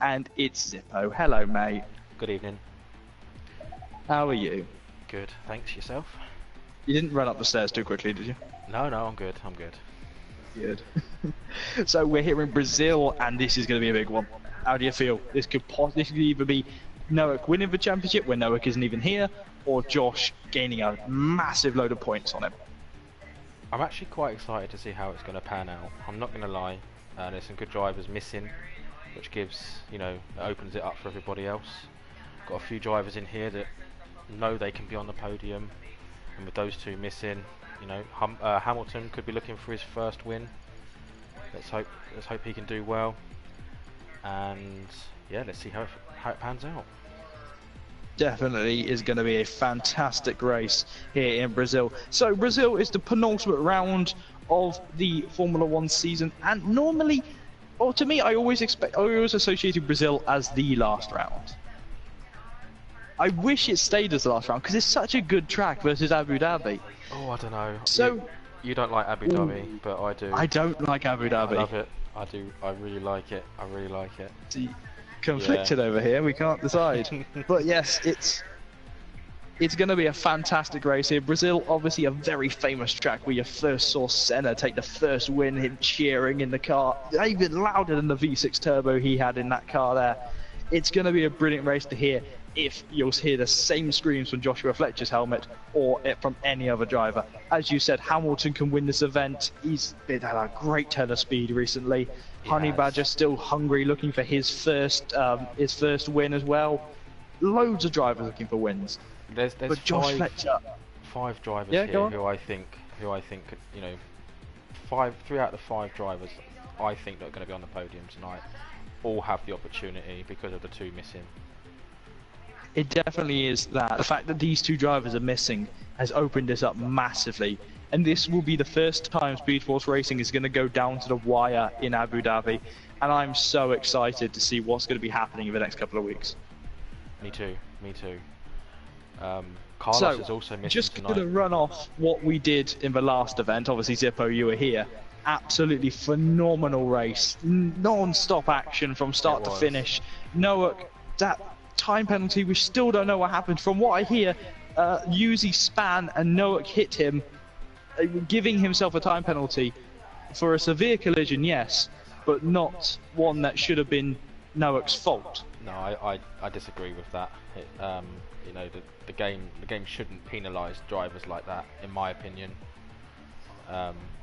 and it's Zippo. Hello, mate. Good evening. How are you? Good, thanks. Yourself? You didn't run up the stairs too quickly, did you? No, I'm good. I'm good. Good. So we're here in Brazil, and this is going to be a big one. How do you feel? This could either be Noak winning the championship when Noak isn't even here, or Josh gaining a massive load of points on him. I'm actually quite excited to see how it's going to pan out. I'm not going to lie. There's some good drivers missing, which gives, opens it up for everybody else. Got a few drivers in here that know they can be on the podium, and with those two missing, Hamilton could be looking for his first win. Let's hope he can do well, and yeah, let's see how it pans out. Definitely is going to be a fantastic race here in Brazil. So Brazil is the penultimate round of the Formula 1 season, and normally, or to me, I always associated Brazil as the last round. I wish it stayed as the last round because it's such a good track versus Abu Dhabi. Oh, I don't know. So you don't like Abu Dhabi, but I do. I don't like Abu Dhabi. I love it. I do. I really like it. I really like it. Conflicted over here, we can't decide. But yes, it's going to be a fantastic race here. Brazil, obviously a very famous track where you first saw Senna take the first win, him cheering in the car, even louder than the V6 turbo he had in that car there. It's going to be a brilliant race to hear if you'll hear the same screams from Joshua Fletcher's helmet or from any other driver. As you said, Hamilton can win this event. He's had a great turn of speed recently. Honey Badger still hungry, looking for his first win as well. Loads of drivers looking for wins. There's but Josh Fletcher, five drivers here who I think could, 3 out of the 5 drivers I think that are going to be on the podium tonight all have the opportunity because of the 2 missing. It definitely is that. The fact that these 2 drivers are missing has opened this up massively. And this will be the first time Speed Force Racing is going to go down to the wire in Abu Dhabi. And I'm so excited to see what's going to be happening in the next couple of weeks. Me too. Carlos is also missing just tonight. going to run off what we did in the last event. Obviously, Zippo, you were here. Absolutely phenomenal race. Non-stop action from start to finish. Noah, that time penalty, we still don't know what happened. From what I hear, Yuzi span and Noak hit him, giving himself a time penalty for a severe collision, yes, but not one that should have been Noak's fault. No, I disagree with that. The game shouldn't penalise drivers like that, in my opinion.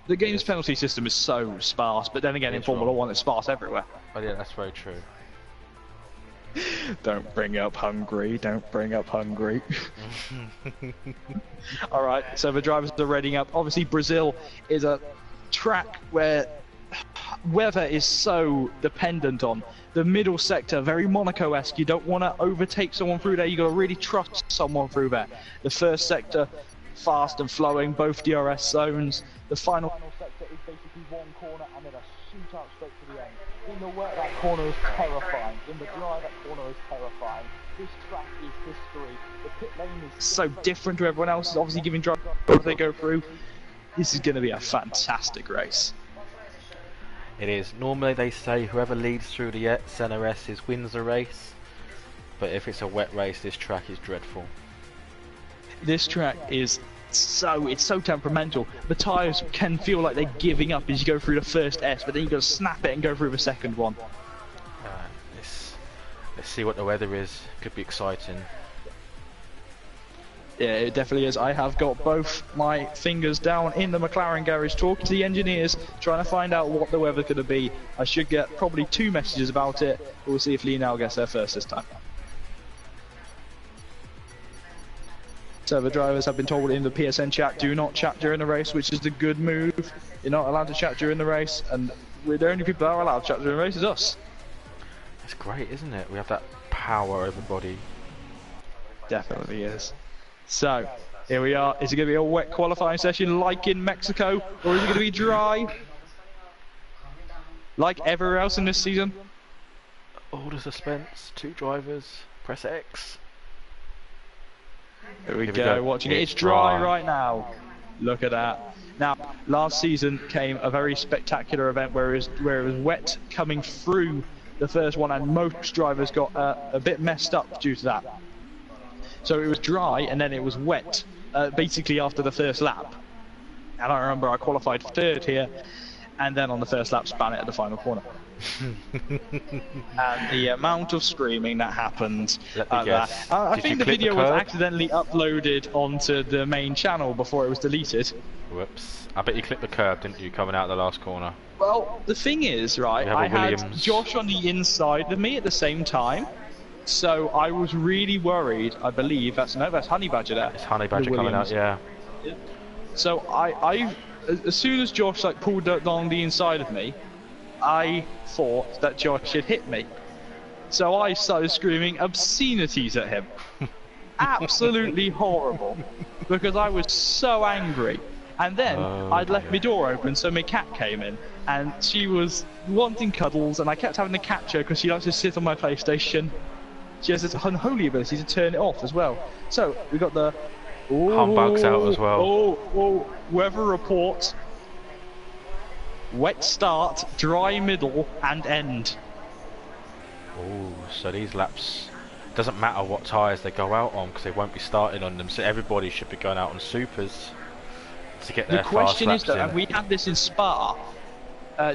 The game's penalty system is so sparse, but then again, in Formula 1 it's sparse everywhere. Oh yeah, that's very true. Don't bring up Hungary, don't bring up Hungary. Alright, so the drivers are readying up. Obviously Brazil is a track where weather is so dependent on. The middle sector, very Monaco-esque. You don't want to overtake someone through there, you got to really trust someone through there. The first sector, fast and flowing, both DRS zones. The final sector is basically one corner and then a shootout straight to the end. In the wet, that corner is terrifying. In the dry, that corner is terrifying. This track is history. The pit lane is so different to everyone else. It's obviously giving drivers as they go through. This is going to be a fantastic race. It is. Normally they say whoever leads through the CNRS wins the race. But if it's a wet race, this track is dreadful. This track is it's so temperamental. The tyres can feel like they're giving up as you go through the first S, but then you've got to snap it and go through the second one. Let's see what the weather is. Could be exciting. Yeah, it definitely is. I have got both my fingers down in the McLaren garage talking to the engineers, trying to find out what the weather's going to be. I should get probably 2 messages about it, but we'll see if Lionel gets there first this time. So the drivers have been told in the PSN chat, do not chat during the race, which is the good move. You're not allowed to chat during the race, and we're the only people that are allowed to chat during the race is us. That's great, isn't it? We have that power over body. Definitely is. So, here we are. Is it going to be a wet qualifying session like in Mexico, or is it going to be dry? Like everywhere else in this season? All the suspense, 2 drivers, press X. Here we go, watching it. It's dry right now. Look at that. Now, last season came a very spectacular event where it was wet coming through the first one, and most drivers got a bit messed up due to that. So it was dry and then it was wet, basically after the first lap. And I remember I qualified third here, and then on the first lap span it at the final corner. And the amount of screaming that happened at that. I think the video was accidentally uploaded onto the main channel before it was deleted. Whoops. I bet you clipped the curb, didn't you, coming out of the last corner? Well, the thing is, right, I had Josh on the inside of me at the same time. So I was really worried. I believe that's Honey Badger there. It's Honey Badger coming out, yeah. So I as soon as Josh like pulled along the inside of me, I thought that Josh had hit me. So I started screaming obscenities at him. Absolutely horrible, because I was so angry. And then I'd left my door open, so my cat came in, and she was wanting cuddles, and I kept having to catch her because she likes to sit on my PlayStation. She has this unholy ability to turn it off as well. So we got the humbugs out as well. Weather report. Wet start, dry middle, and end. Oh, so these laps, doesn't matter what tyres they go out on because they won't be starting on them. So everybody should be going out on supers to get their fast laps in. The question is though, and we had this in Spa.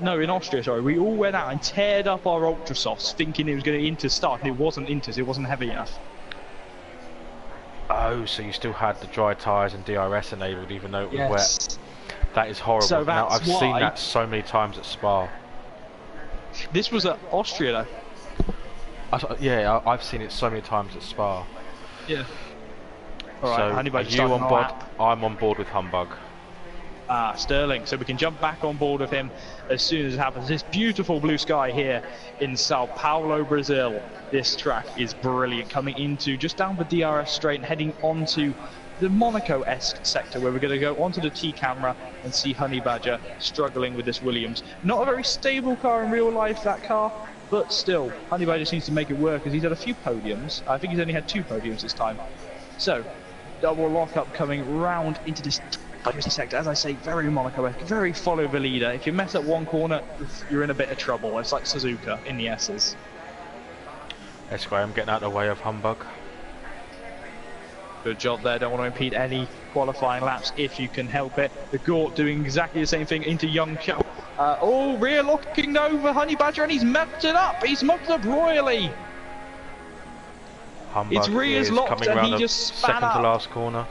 No, in Austria, sorry. We all went out and teared up our Ultra Softs thinking it was going to Inter start, and it wasn't Inter's, it wasn't heavy enough. Oh, so you still had the dry tyres and DRS enabled even though it was wet. That is horrible. So now, I've seen that so many times at Spa. This was at Austria though. Yeah, I've seen it so many times at Spa. Yeah. Alright, so are you on board? I'm on board with Humbug. Sterling, so we can jump back on board with him as soon as it happens. This beautiful blue sky here in Sao Paulo, Brazil. This track is brilliant, coming into just down the DRS straight and heading onto the Monaco-esque sector where we're going to go onto the T-camera and see Honey Badger struggling with this Williams. Not a very stable car in real life, that car, but still, Honey Badger seems to make it work as he's had a few podiums. I think he's only had 2 podiums this time. So, double lockup coming round into this sector, as I say, very Monaco-esque, very follow the leader. If you mess up one corner, you're in a bit of trouble. It's like Suzuka in the S's. That's why I'm getting out of the way of Humbug. Good job there, don't want to impede any qualifying laps if you can help it. The Gort doing exactly the same thing into Young Cho. Rear locking over Honey Badger, and he's mucked it up. He's mucked up royally. Humbug his rear's locked coming and he just span second up. to last corner.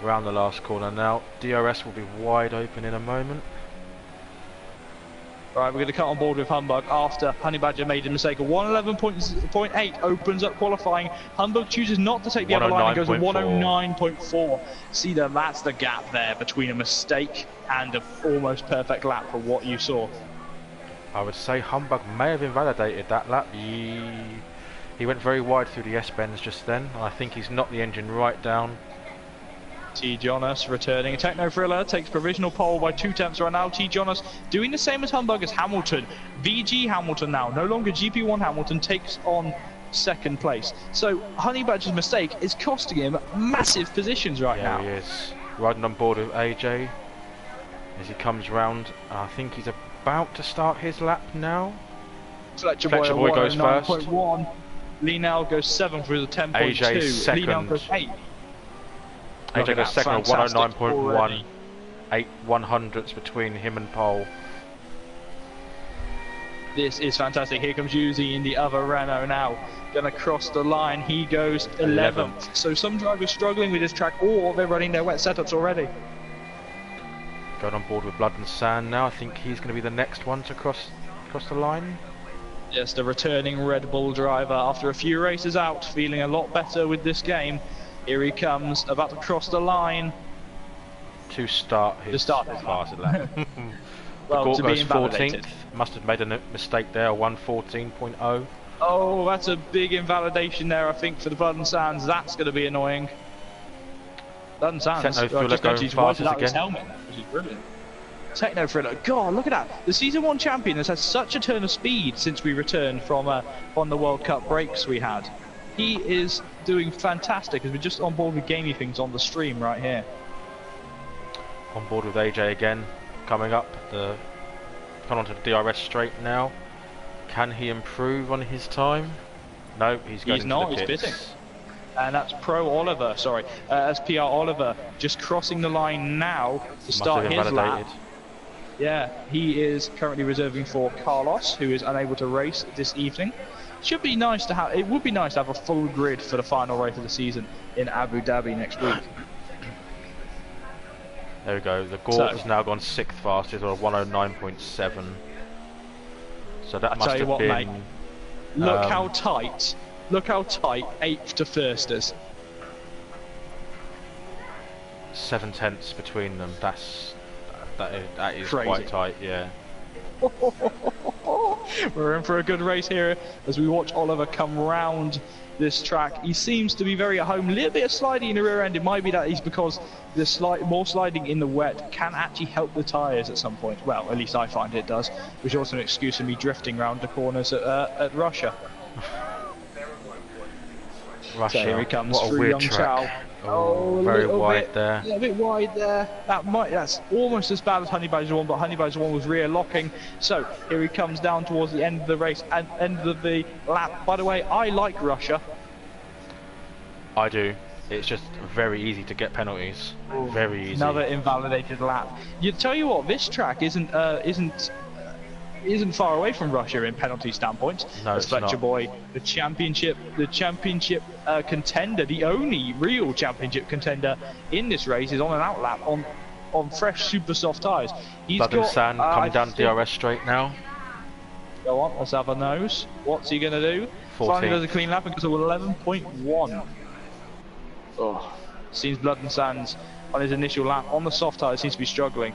Around the last corner now. DRS will be wide open in a moment. Right, we're going to cut on board with Humbug after Honey Badger made a mistake. A 111.8 opens up qualifying. Humbug chooses not to take the other line and goes to 109.4. See them, that's the gap there between a mistake and an almost perfect lap for what you saw. I would say Humbug may have invalidated that lap. He went very wide through the S-bends just then. I think he's knocked the engine right down. T. Jonas returning. Techno Thriller takes provisional pole by 2 tenths right now. T. Jonas doing the same as Humbug as Hamilton. VG Hamilton now, no longer GP1 Hamilton, takes on second place. So Honey Badger's mistake is costing him massive positions right now. Yeah, he is. Riding on board with AJ as he comes round. I think he's about to start his lap now. Fletcher Boy goes first. 9.1. Linell goes 7th with a 10.2. AJ's second. Linell goes 8. AJ goes second at 109.1. 8 100ths between him and pole. This is fantastic. Here comes Yuzi in the other Renault now. Gonna cross the line. He goes 11th. So some drivers struggling with this track, or they're running their wet setups already. Going on board with Blood and Sand now. I think he's going to be the next one to cross the line. Yes, the returning Red Bull driver after a few races out, feeling a lot better with this game. Here he comes, about to cross the line. To start his fastest lap. Well, Gort to goes be invalidated. 14th. Must have made a mistake there, 114.0. Oh, that's a big invalidation there, I think, for the Blood and Sands. That's going to be annoying. Blood and Sands. Techno Thriller going fastest again. Helmet, which is brilliant. Techno Thriller. God, look at that. The Season 1 champion has had such a turn of speed since we returned from on the World Cup breaks we had. He is doing fantastic as we're just on board with gamey things on the stream right here. On board with AJ again, coming up, coming onto the DRS straight now. Can he improve on his time? No, he's going He's not, into the he's pits. pitting. And that's that's PR Oliver, just crossing the line now to start his lap. Yeah, he is currently reserving for Carlos, who is unable to race this evening. Should be nice to have. It would be nice to have a full grid for the final race of the season in Abu Dhabi next week. There we go. The Gort has now gone 6th fastest, or 109.7. So that must have been. Mate, look how tight. Look how tight 8th to 1st is. 7 tenths between them. That is crazy. Quite tight, yeah. We're in for a good race here as we watch Oliver come round this track. He seems to be very at home. A little bit of sliding in the rear end. It might be that he's because the more sliding in the wet can actually help the tyres at some point. Well, at least I find it does, which is also an excuse for me drifting round the corners at Russia. Russia. So here he comes. What a weird track. Oh, very wide there. Yeah, a bit wide there. That's almost as bad as Honey Badger 1, but Honey Badger 1 was rear locking. So here he comes down towards the end of the race and end of the lap. By the way, I like Russia. I do. It's just very easy to get penalties. Very easy. Another invalidated lap. You tell you what, this track isn't far away from Russia in penalty standpoint. No, as Fletcher Boy, the championship contender, the only real championship contender in this race, is on an outlap on fresh super soft tyres. Blood and Sand coming down DRS straight now. Go on, let's have a nose. What's he gonna do? 14. Finally does a clean lap and goes to 11.1. Oh, seems Blood and Sands on his initial lap on the soft tyre seems to be struggling.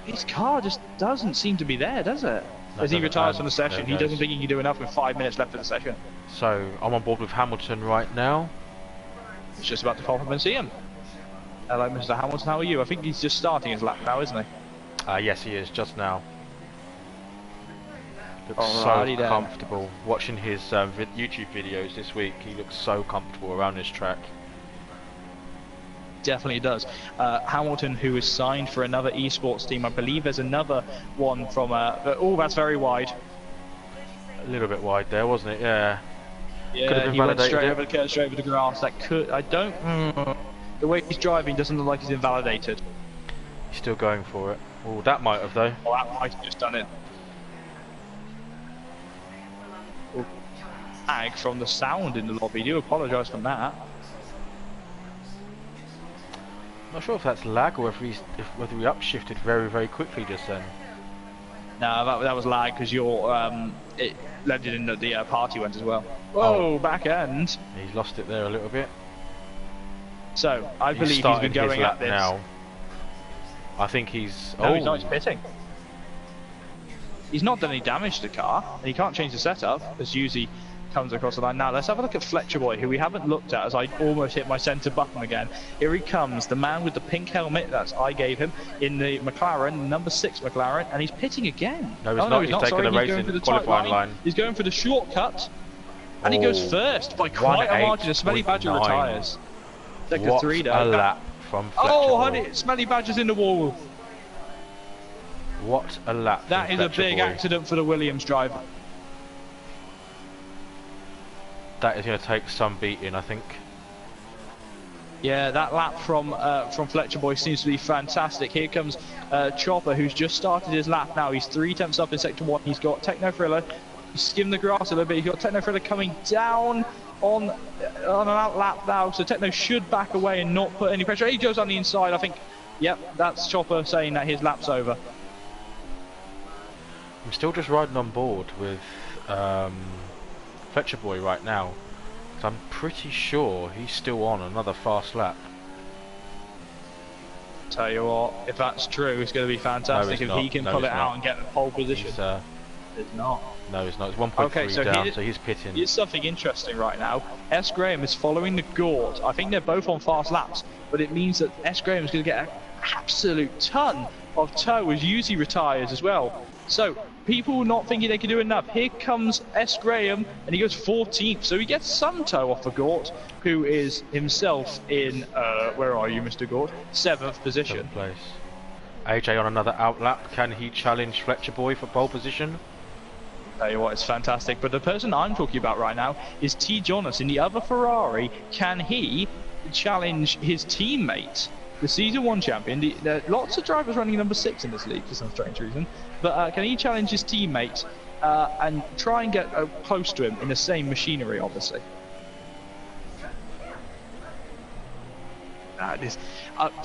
His car just doesn't seem to be there, does it? As he retires from the session, he doesn't think he can do enough with 5 minutes left of the session. So I'm on board with Hamilton right now. He's just about to pop up and see him. Hello, Mr. Hamilton. How are you? I think he's just starting his lap now, isn't he? Yes, he is just now. Looks Alrighty so then. comfortable. Watching his YouTube videos this week, he looks so comfortable around this track. Definitely does. Hamilton, who is signed for another esports team. I believe there's another one from. Oh, that's very wide. A little bit wide there, wasn't it? Yeah. Yeah, he went straight over the grass. That could. I don't. The way he's driving doesn't look like he's invalidated. He's still going for it. Oh, that might have though. Oh, that might have just done it. Ag from the sound in the lobby. Do apologise for that. Not sure if that's lag or whether we upshifted very, very quickly just then. No, that was lag because it landed in the party went as well. Whoa, back end. He's lost it there a little bit. So I believe he's been going at this now. I think he's. No, he's not. He's pitting. He's not done any damage to the car, and he can't change the setup as usually comes across the line. Now let's have a look at Fletcher Boy, who we haven't looked at, as I almost hit my centre button again. Here he comes, the man with the pink helmet that I gave him in the McLaren, number 6 McLaren, and he's pitting again. No, he's not. He's taking the race in the qualifying line. He's going for the shortcut, and he goes first by quite a margin. Smelly Badger retires. Sector 3 though. What a lap from Fletcher Oh, Boy. honey, Smelly Badger's in the wall. What a lap. That is a big accident for the Williams driver. That is going to take some beating, I think. Yeah, that lap from Fletcher Boy seems to be fantastic. Here comes Chopper, who's just started his lap now. He's 3 tenths up in sector 1. He's got Techno Thriller. He's skimmed the grass a little bit. He's got Techno Thriller coming down on an out lap now. So Techno should back away and not put any pressure. He goes on the inside, I think. Yep, that's Chopper saying that his lap's over. I'm still just riding on board with Fletcher Boy right now. So I'm pretty sure he's still on another fast lap. Tell you what, if that's true, it's going to be fantastic if he can pull it out and get the pole position. It's not. No, it's not. It's 1.3 down, so he's pitting. Here's something interesting right now. S. Graham is following the Gort. I think they're both on fast laps, but it means that S. Graham is going to get an absolute ton of tow as Yuzi retires as well. So people not thinking they can do enough. Here comes S. Graham, and he goes 14th, so he gets some tow off of Gort, who is himself in, where are you, Mr. Gort? 7th position. 7th place. AJ on another outlap. Can he challenge Fletcher Boy for pole position? Tell you what, it's fantastic. But the person I'm talking about right now is T. Jonas in the other Ferrari. Can he challenge his teammate, the Season 1 champion? There are lots of drivers running number 6 in this league for some strange reason. But can he challenge his teammate and try and get close to him in the same machinery, obviously?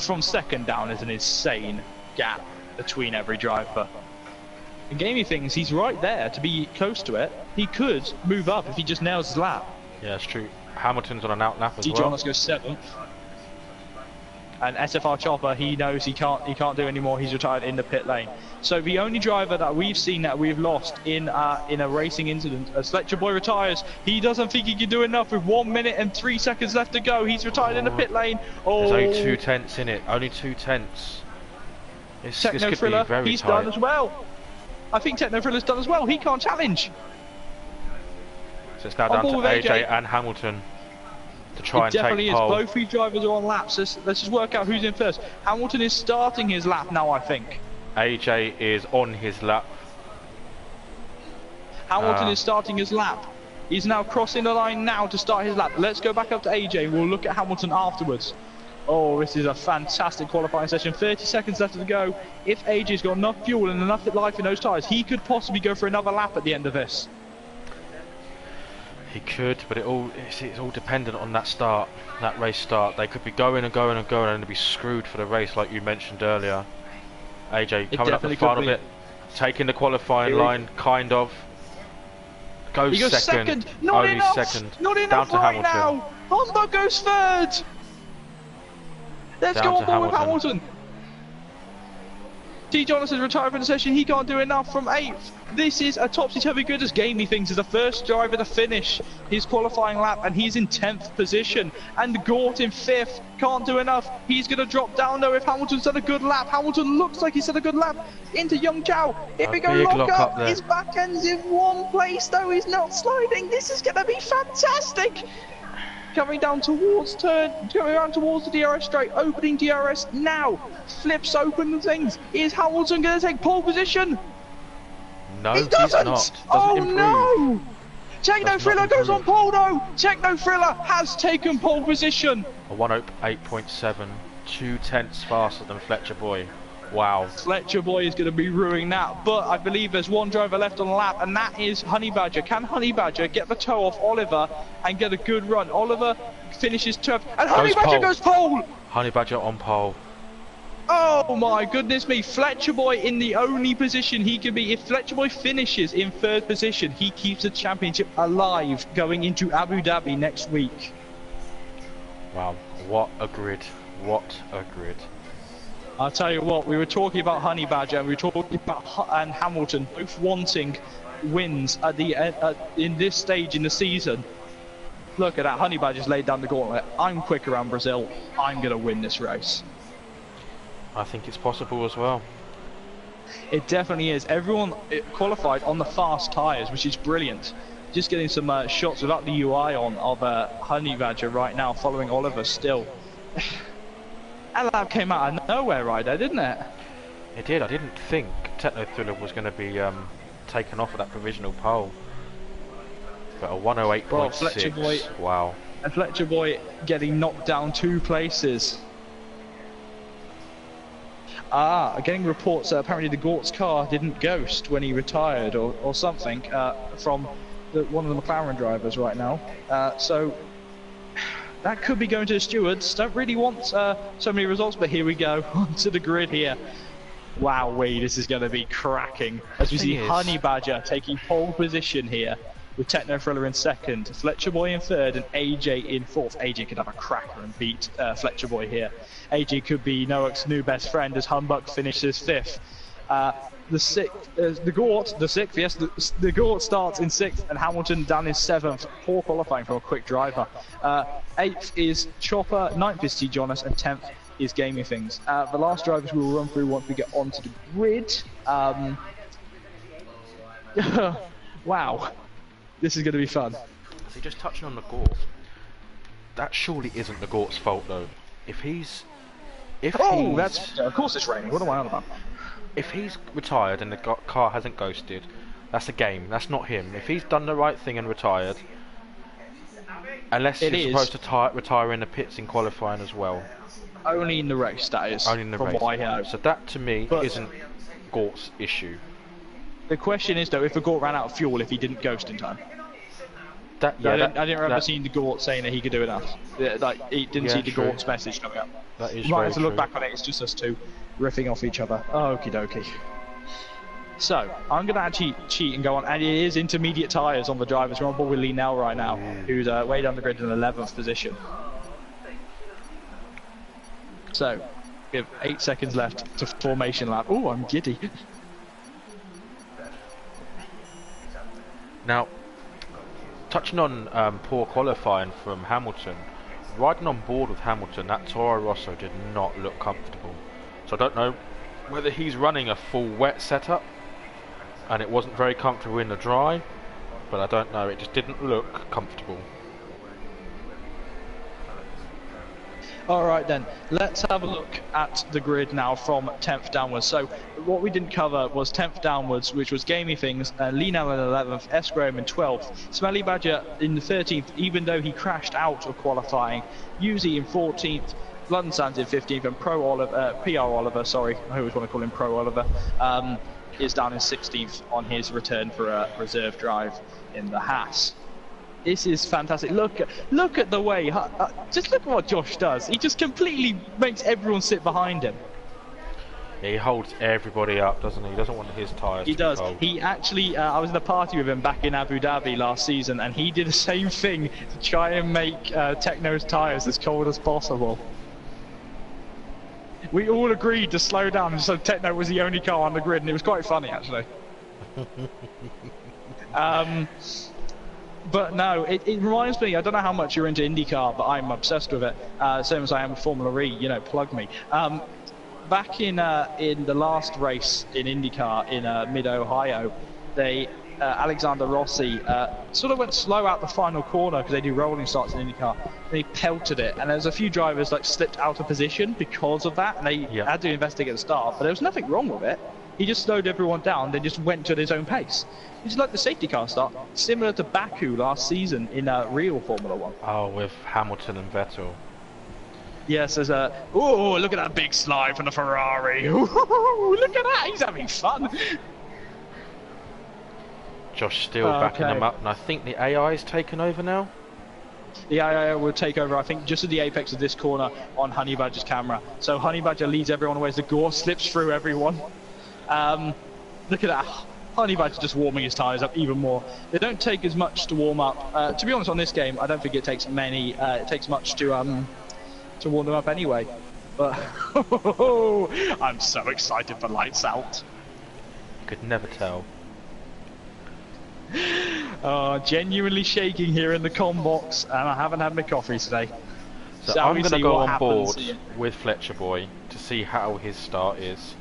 From second down is an insane gap between every driver. In gaming things, he's right there to be close to it. He could move up if he just nails his lap. Yeah, that's true. Hamilton's on an out lap as well. Jonas goes 7th. And SFR Chopper, he knows he can't do anymore. He's retired in the pit lane. So the only driver that we've seen that we've lost in a racing incident, as Lordjb retires, he doesn't think he can do enough with 1 minute and 3 seconds left to go. He's retired in the pit lane. There's only 2 tenths in it. Only 2 tenths. This could be very he's tight. done as well. I think Techno Thriller's done as well. He can't challenge. So it's now down to AJ and Hamilton to try and take pole. It definitely is. Both these drivers are on laps. Let's just work out who's in first. Hamilton is starting his lap now, I think. AJ is on his lap. Hamilton is starting his lap. He's now crossing the line now to start his lap. Let's go back up to AJ. We'll look at Hamilton afterwards. Oh, this is a fantastic qualifying session. 30 seconds left to go. If AJ's got enough fuel and enough life in those tyres, he could possibly go for another lap at the end of this. He could, but it's all dependent on that start, that race start. They could be going and going and going and they'd be screwed for the race, like you mentioned earlier. AJ coming up the final bit, taking the qualifying line, kind of. Goes second. Not only enough. second. Not enough down to right Hamilton. now. Humbug goes third. Let's go on board with Hamilton. T. Jonas has retired from the session. He can't do enough from 8th. This is a topsy-turvy good as gaming things is the first driver to finish his qualifying lap, and he's in 10th position. And Gort in 5th can't do enough. He's going to drop down though if Hamilton's done a good lap. Hamilton looks like he's done a good lap into Young Zhao. If we go lock up, his back end's in one place though. He's not sliding. This is going to be fantastic. Coming down towards the DRS straight, opening DRS now, flips open the things. Is Hamilton going to take pole position? No, he doesn't. Oh no! Techno Thriller goes on pole though. Techno Thriller has taken pole position. A 108.7, 2 tenths faster than Lordjb. Wow. Lordjb is going to be ruining that, but I believe there's one driver left on the lap, and that is Honey Badger. Can Honey Badger get the toe off Oliver and get a good run? Oliver finishes 12th, and Honey Badger goes pole! Honey Badger on pole. Oh my goodness me, Lordjb in the only position he can be. If Lordjb finishes in 3rd position, he keeps the championship alive going into Abu Dhabi next week. Wow, what a grid. What a grid. I'll tell you what, we were talking about Honey Badger, and we were talking about Hamilton, both wanting wins at the in this stage in the season. Look at that, Honey Badger's laid down the gauntlet. I'm quick around Brazil. I'm going to win this race. I think it's possible as well. It definitely is. Everyone qualified on the fast tyres, which is brilliant. Just getting some shots without the UI on of Honey Badger right now, following Oliver still. That lap came out of nowhere right there, didn't it? It did. I didn't think Techno Thriller was going to be taken off of that provisional pole. But a 108.6. Wow. And Lordjb getting knocked down 2 places. Getting reports that apparently the Gort's car didn't ghost when he retired or something from one of the McLaren drivers right now. So that could be going to the stewards. Don't really want so many results, but here we go onto the grid here. Wowee, this is going to be cracking as we see Honey Badger taking pole position here with Techno Thriller in 2nd, Lordjb in 3rd, and AJ in 4th. AJ could have a cracker and beat Lordjb here. AJ could be Noak's new best friend as Humbug finishes 5th. The Gort starts in 6th, and Hamilton down in 7th. Poor qualifying for a quick driver. 8th is Chopper, 9th is T. Jonas, and 10th is Gaming Things. The last drivers we will run through once we get onto the grid. Wow, this is going to be fun. So just touching on the Gort, that surely isn't the Gort's fault though. Of course it's raining. What am I on about? If he's retired and the car hasn't ghosted, That's a game. That's not him. If he's done the right thing and retired, unless he's supposed to retire in the pits in qualifying as well. Only in the race, that is. Only in the race. What I know. So that to me isn't Gort's issue. The question is though, if the Gort ran out of fuel, if he didn't ghost in time. I didn't remember seeing the Gort saying that he could do enough. Like, he didn't see the Gort's message coming up. That is might have to look back on it. It's just us two riffing off each other. Okie dokie. So I'm going to actually cheat and go on, and it is intermediate tyres on the drivers. We're on board with Linnell right now, who's way down the grid in 11th position. So we have 8 seconds left to formation lap. Oh, I'm giddy. Now, touching on poor qualifying from Hamilton, riding on board with Hamilton, that Toro Rosso did not look comfortable. So I don't know whether he's running a full wet setup and it wasn't very comfortable in the dry, but I don't know, it just didn't look comfortable. Alright then, let's have a look at the grid now from 10th downwards. So what we didn't cover was 10th downwards, which was Gamey Things, Linnell in 11th, S. Graham in 12th, Smelly Badger in the 13th, even though he crashed out of qualifying, Yuzi in 14th, Blood and Sands in 15th, and PR Oliver, sorry, I always want to call him Pro Oliver, is down in 16th on his return for a reserve drive in the Haas. This is fantastic. Look at the way, just look at what Josh does. He just completely makes everyone sit behind him. Yeah, he holds everybody up, doesn't he? He doesn't want his tyres to does. cold. He actually, I was in a party with him back in Abu Dhabi last season, and he did the same thing to try and make Techno's tyres as cold as possible. We all agreed to slow down, so Techno was the only car on the grid, and it was quite funny actually. But no, it reminds me, I don't know how much you're into IndyCar, but I'm obsessed with it, same as I am with Formula E, you know, plug me. Back in the last race in IndyCar in mid-Ohio, Alexander Rossi sort of went slow out the final corner because they do rolling starts in IndyCar. They pelted it, and there's a few drivers like slipped out of position because of that, and they had to investigate the start, but there was nothing wrong with it. He just slowed everyone down, then just went at his own pace. It's like the safety car start, similar to Baku last season in real Formula 1. Oh, with Hamilton and Vettel. Yes, there's a... Oh, look at that big slide from the Ferrari. Ooh, look at that, he's having fun. Josh still backing them up, and I think the AI's taken over now. The AI will take over, I think, just at the apex of this corner on Honey Badger's camera. So Honey Badger leads everyone away as the Gore slips through everyone. Look at that. Honey Badger just warming his tyres up even more. They don't take as much to warm up. To be honest, on this game, I don't think it takes much to warm them up anyway. But I'm so excited for Lights Out. You could never tell. Genuinely shaking here in the comm box, and I haven't had my coffee today. So I'm going to go on board with Fletcher Boy to see how his start is.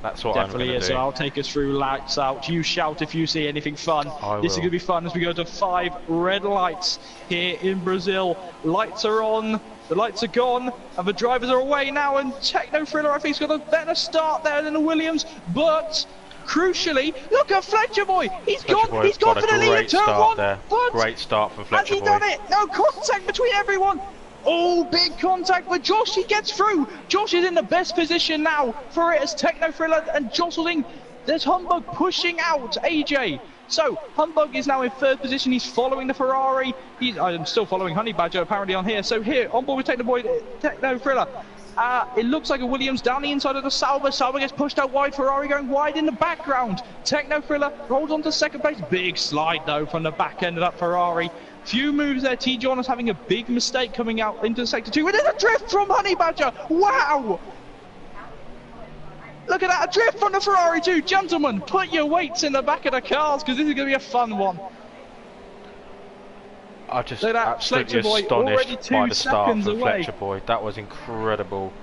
That's what I'm going to do. So I'll take us through Lights Out. You shout if you see anything fun. This is going to be fun as we go to 5 red lights here in Brazil. Lights are on, the lights are gone, and the drivers are away now, and Techno Thriller, I think, has got a better start there than the Williams, but... Crucially, look at Fletcher Boy. He's gone for the lead in turn 1. There. Great start from Fletcher Boy. Has he done it? No contact between everyone. Oh, big contact with Josh. He gets through. Josh is in the best position now for it as Techno Thriller and jostling. There's Humbug pushing out AJ. So Humbug is now in 3rd position. He's following the Ferrari. I'm still following Honey Badger apparently on here. So here on board with Techno Thriller. It looks like a Williams down the inside of the Sauber. Sauber gets pushed out wide. Ferrari going wide in the background. Techno Thriller rolls on to 2nd place. Big slide though from the back end of that Ferrari. Few moves there. T. John is having a big mistake coming out into sector 2. And there's a drift from Honey Badger. Wow! Look at that, a drift from the Ferrari too. Gentlemen, put your weights in the back of the cars because this is going to be a fun one. I just absolutely astonished by the start from Fletcher Boy. That was incredible.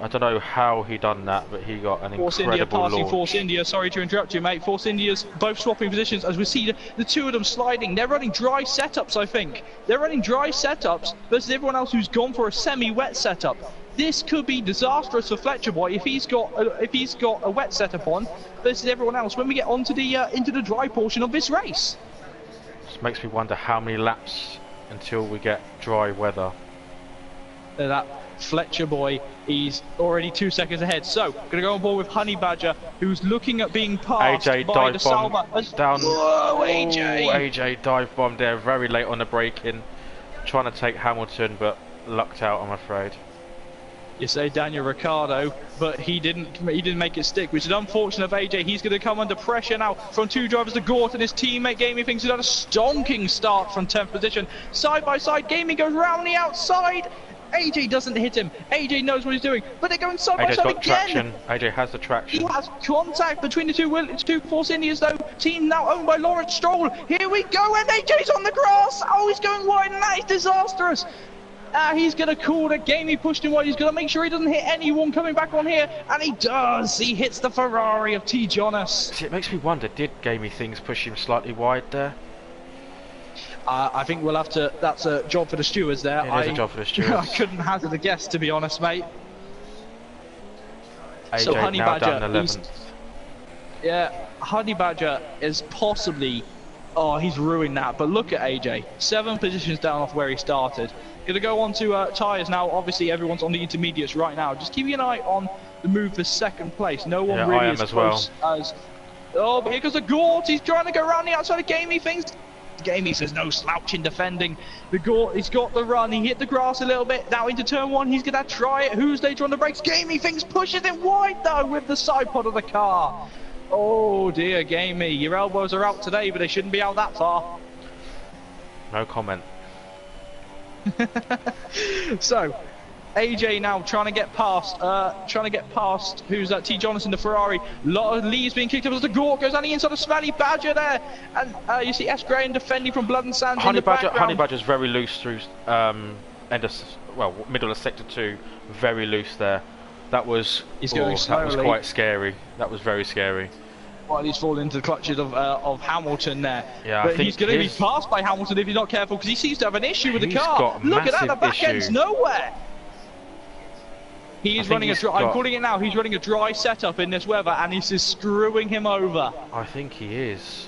I don't know how he done that, but he got an Force incredible India passing launch. Force India. Sorry to interrupt you, mate. Force India's both swapping positions as we see the two of them sliding. They're running dry setups, I think. They're running dry setups versus everyone else who's gone for a semi-wet setup. This could be disastrous for Fletcher Boy if he's got a wet setup on. versus everyone else when we get onto the into the dry portion of this race. Just makes me wonder how many laps until we get dry weather. That Fletcher boy, he's already 2 seconds ahead. So, gonna go on board with Honey Badger, who's looking at being passed AJ by the dive bomb Salva. down. Whoa, AJ! Oh, AJ dive bomb there, very late on the braking, trying to take Hamilton, but lucked out, I'm afraid. You say Daniel Ricciardo, but he didn't make it stick, which is unfortunate of AJ. He's going to come under pressure now from two drivers. The Gort and his teammate Gaming thinks he's had a stonking start from 10th position. Side by side, Gaming goes round the outside. AJ doesn't hit him. AJ knows what he's doing, but they're going side by side again. Traction. AJ has the traction. He has contact between the two Force Indians, though. Team now owned by Lawrence Stroll. Here we go, and AJ's on the grass. Oh, he's going wide, and that is disastrous. He's going to call the game. He pushed him wide. He's going to make sure he doesn't hit anyone coming back on here. And he does. He hits the Ferrari of T. Jonas. See, it makes me wonder, did Gamey Things push him slightly wide there? I think we'll have to... That's a job for the stewards there. It is a job for the stewards. I couldn't hazard a guess, to be honest, mate. AJ so Honey now Badger, down 11th. Yeah, Honey Badger is possibly... Oh, he's ruined that. But look at AJ. 7 positions down off where he started. Going to go on to tyres now. Obviously, everyone's on the intermediates right now. Just keeping an eye on the move for second place. No one really is as close as... Oh, but here goes the Gort. He's trying to go around the outside of Gamey Things. Gamey says no slouch in defending. The Gort, he's got the run. He hit the grass a little bit. Now into turn 1. He's going to try it. Who's later on the brakes? Gamey Things pushes it wide, though, with the side pod of the car. Oh, dear, Gamey. Your elbows are out today, but they shouldn't be out that far. No comment. So, AJ now trying to get past, who's that? T. Jonas in the Ferrari. A lot of leaves being kicked up as the Gort goes on the inside of Smelly Badger there. And you see S. Graham defending from Blood and Sands in the background. Honey Badger's very loose through middle of sector 2. Very loose there. That was that was quite scary. That was very scary. While he's falling into the clutches of Hamilton there. Yeah, but he's going to be passed by Hamilton if he's not careful, because he seems to have an issue with the car. Look at that, the back end's nowhere. He is running I'm calling it now, he's running a dry setup in this weather, and this is screwing him over. I think he is.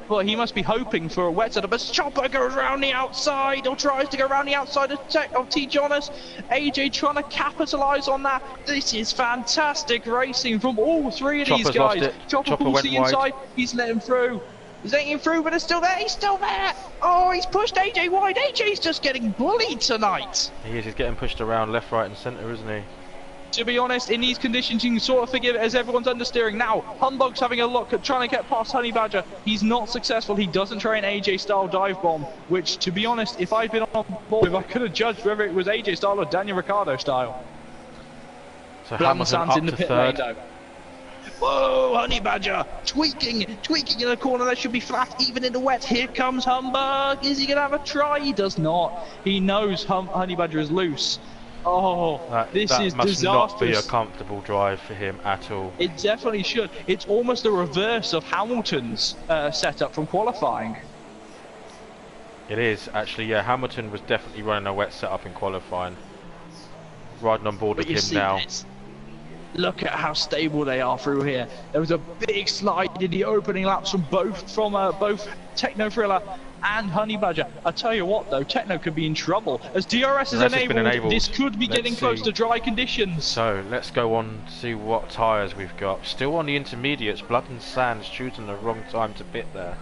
Well, he must be hoping for a wet setup, as Chopper goes around the outside, or tries to go around the outside of T. Jonas. AJ trying to capitalise on that. This is fantastic racing from all three of these guys. Chopper pulls the inside, he's let him through. He's letting him through, but it's still there, he's still there! Oh, he's pushed AJ wide. AJ's just getting bullied tonight. He is, he's getting pushed around left, right and centre, isn't he? To be honest, in these conditions, you can sort of forgive it as everyone's understeering. Now, Humbug's having a look at trying to get past Honey Badger. He's not successful. He doesn't try an AJ-style dive bomb, which, to be honest, if I'd been on board, I could have judged whether it was AJ-style or Daniel Ricciardo-style. So Hamilton up in the pit lane, though. Whoa, Honey Badger, tweaking in the corner. That should be flat, even in the wet. Here comes Humbug. Is he going to have a try? He does not. He knows Honey Badger is loose. Oh, this is disastrous. That must not be a comfortable drive for him at all. It definitely should. It's almost the reverse of Hamilton's setup from qualifying. It is, actually, yeah. Hamilton was definitely running a wet setup in qualifying. Riding on board with him now. Look at how stable they are through here. There was a big slide in the opening laps from both Techno Thriller and Honey Badger. I tell you what, though, Techno could be in trouble as DRS is enabled. This could be getting close to dry conditions. So let's go on to see what tyres we've got. Still on the intermediates. Blood and Sands choosing the wrong time to pit there.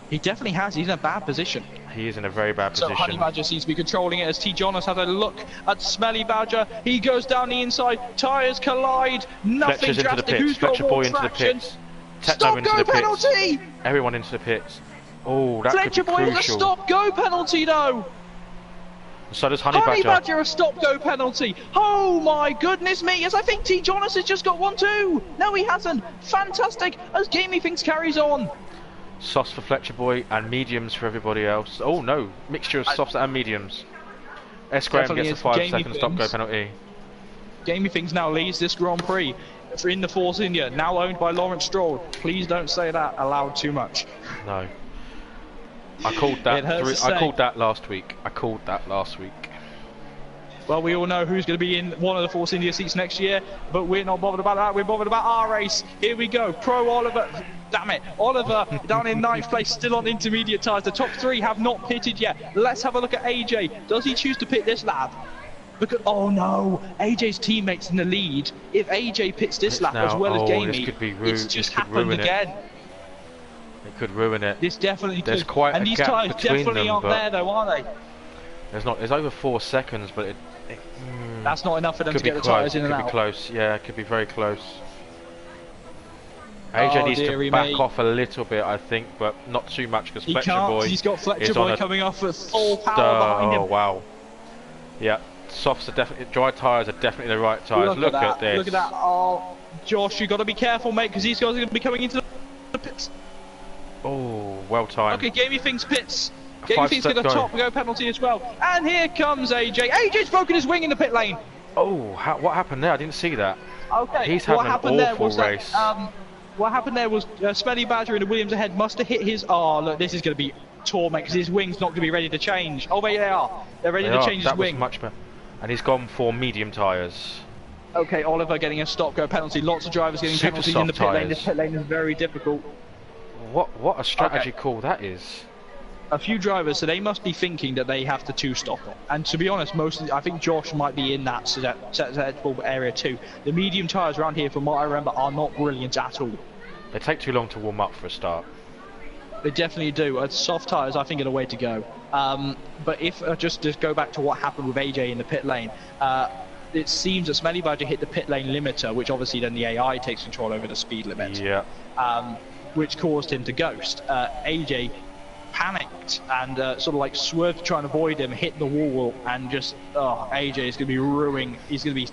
He definitely has. He's in a bad position. He is in a very bad position. So Honey Badger seems to be controlling it as T. Jonas had a look at Smelly Badger. He goes down the inside. Tyres collide. Nothing Fletcher's drastic. Into the pits. Fletcher boy into the pits. Techno into the penalty! Pits. Everyone into the pits. Oh, that Fletcher could be boy has a stop-go penalty, though. So does Honey Badger a stop-go penalty. Oh my goodness me! Yes, I think T. Jonas has just got one too. No, he hasn't. Fantastic. As Gaming Things carries on. Softs for Fletcher boy and mediums for everybody else. Oh no, mixture of softs and mediums. S. Graham gets a 5-second stop-go penalty. Gaming Things now leads this Grand Prix in the Force India, now owned by Lawrence Stroll. Please don't say that aloud too much. No. I called that. I called that last week. Well, we all know who's going to be in one of the Force India seats next year, but we're not bothered about that. We're bothered about our race. Here we go. Pro Oliver. Damn it. Oliver down in 9th place, still on intermediate tyres. The top 3 have not pitted yet. Let's have a look at AJ. Does he choose to pit this lap? Because, oh no, AJ's teammates in the lead. If AJ pits this lap as well as Gamey, it's just happened again. It could ruin it. This definitely There's could. quite and a these gap tyres between definitely them, aren't there though, are they? There's not. There's over 4 seconds, but that's not enough for them to get the close. tyres in and out. Could be close. Yeah, it could be very close. AJ needs to back off a little bit, I think, but not too much because Fletcher Boy. He's got Fletcher Boy coming off at full power behind him. Oh wow. Yeah, softs are definitely. Dry tyres are definitely the right tyres. Look at this. Look at that. Oh, Josh, you got to be careful, mate, because these guys are going to be coming into the pits. Oh, well timed. Okay, Gamey thinks pits. Gamey thinks going to top go penalty as well. And here comes AJ. AJ's broken his wing in the pit lane. Oh, what happened there? I didn't see that. Okay, he's having an awful race. What happened there was Smelly Badger in the Williams ahead must have hit his. Oh, look, this is going to be torment because his wing's not going to be ready to change. Oh, wait, they are. They're ready to change his wing. Was much better. And he's gone for medium tyres. Okay, Oliver getting a stop-go penalty. Lots of drivers getting penalties in the pit lane. This pit lane is very difficult. What a strategy call that is. A few drivers, so they must be thinking that they have to two-stop it. And to be honest, I think Josh might be in that susceptible area too. The medium tyres around here, from what I remember, are not brilliant at all. They take too long to warm up for a start. They definitely do. Soft tyres, I think, are the way to go. But if just to go back to what happened with AJ in the pit lane, it seems that Smelly Badger hit the pit lane limiter, which obviously then the AI takes control over the speed limit. Yeah. Which caused him to ghost. AJ panicked and sort of like swerved to try and avoid him, hit the wall, and just AJ is going to be ruining. He's going to be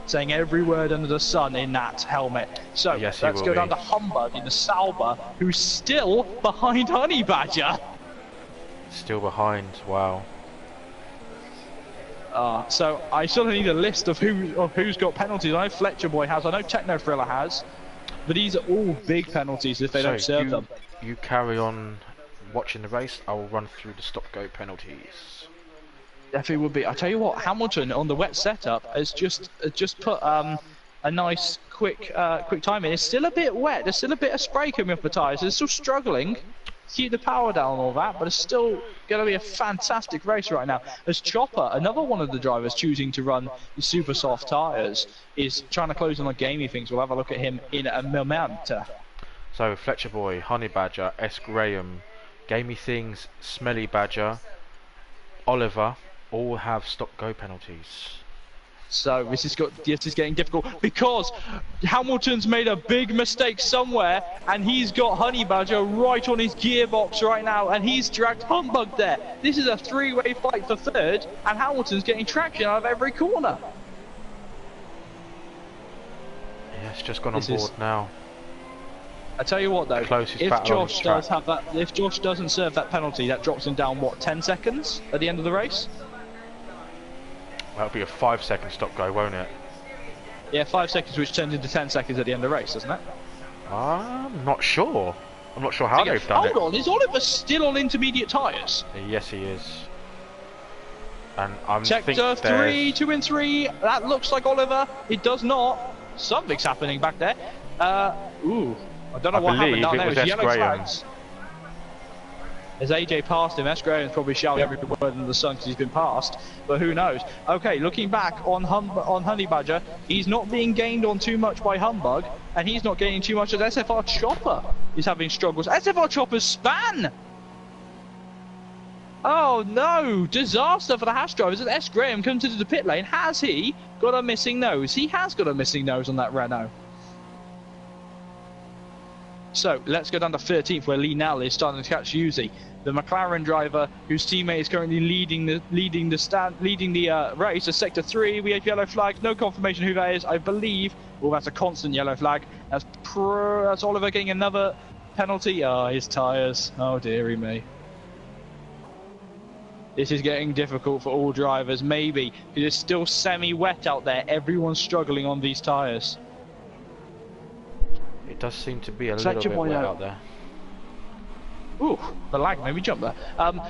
saying every word under the sun in that helmet. So yes, let's go down to Humbug in the Sauber, who's still behind Honey Badger. Still behind. Wow. So I sort of need a list of who's got penalties. I know Fletcher Boy has. I know Techno Thriller has. But these are all big penalties if they don't serve them. You carry on watching the race. I will run through the stop-go penalties. Definitely would be. I tell you what, Hamilton on the wet setup has just put a nice quick time in. It's still a bit wet. There's still a bit of spray coming off the tyres. They're still struggling to keep the power down and all that, but it's still going to be a fantastic race right now. As Chopper, another one of the drivers choosing to run the super soft tyres, is trying to close on the gamey things. We'll have a look at him in a moment. So Fletcher Boy, Honey Badger, S. Graham, Gamey Things, Smelly Badger, Oliver, all have stop-go penalties. So this is getting difficult because Hamilton's made a big mistake somewhere, and he's got Honey Badger right on his gearbox right now, and he's dragged Humbug there. This is a three-way fight for third, and Hamilton's getting traction out of every corner. Yeah, it's just gone on board now. I tell you what though, if Josh does have that, if Josh doesn't serve that penalty, that drops him down what, 10 seconds at the end of the race? That'll be a 5-second stop go, won't it? Yeah, 5 seconds, which turns into 10 seconds at the end of the race, doesn't it? I'm not sure. I'm not sure how they've done it. Hold on, is Oliver still on intermediate tyres? Yes, he is. And I'm Sector 3, 2 and 3. That looks like Oliver. It does not. Something's happening back there. Ooh, I don't know what happened down there. It was yellow flags. As AJ passed him, S. Graham's probably shouting every word under the sun because he's been passed, but who knows. Okay, looking back on Honey Badger, he's not being gained on too much by Humbug, and he's not gaining too much as SFR Chopper is having struggles. SFR Chopper's span! Oh no! Disaster for the Haas drivers as S. Graham comes into the pit lane. Has he got a missing nose? He has got a missing nose on that Renault. So let's go down to 13th, where Lee Nell is starting to catch Yuzi, the McLaren driver whose teammate is currently leading the race. At sector 3, we have yellow flags. No confirmation who that is. I believe. Well, that's a constant yellow flag. That's Oliver getting another penalty. Oh, his tyres. Oh dearie me. This is getting difficult for all drivers. Maybe because it's still semi-wet out there. Everyone's struggling on these tyres. It does seem to be a little bit wet out there. Ooh, the lag made me jump there.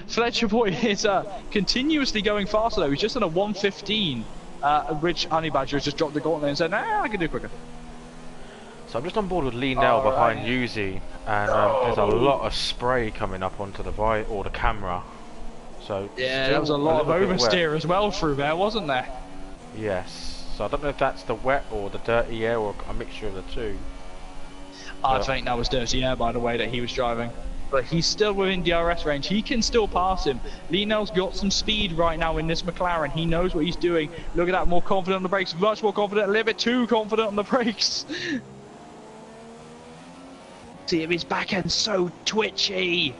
Fletcher Boy is continuously going faster though. He's just on a 1:15 Which Honey Badger has just dropped the gauntlet and said, nah, I can do quicker. So I'm just on board with Lee Nell behind Yuzi, and there's a lot of spray coming up onto the the camera. So yeah, there was a lot of oversteer as well through there, wasn't there? Yes. So I don't know if that's the wet or the dirty air or a mixture of the two. I think that was dirty air, by the way, that he was driving. But he's still within DRS range. He can still pass him. Lee Nell's got some speed right now in this McLaren. He knows what he's doing. Look at that, more confident on the brakes, much more confident, a little bit too confident on the brakes. See him, his back end so twitchy.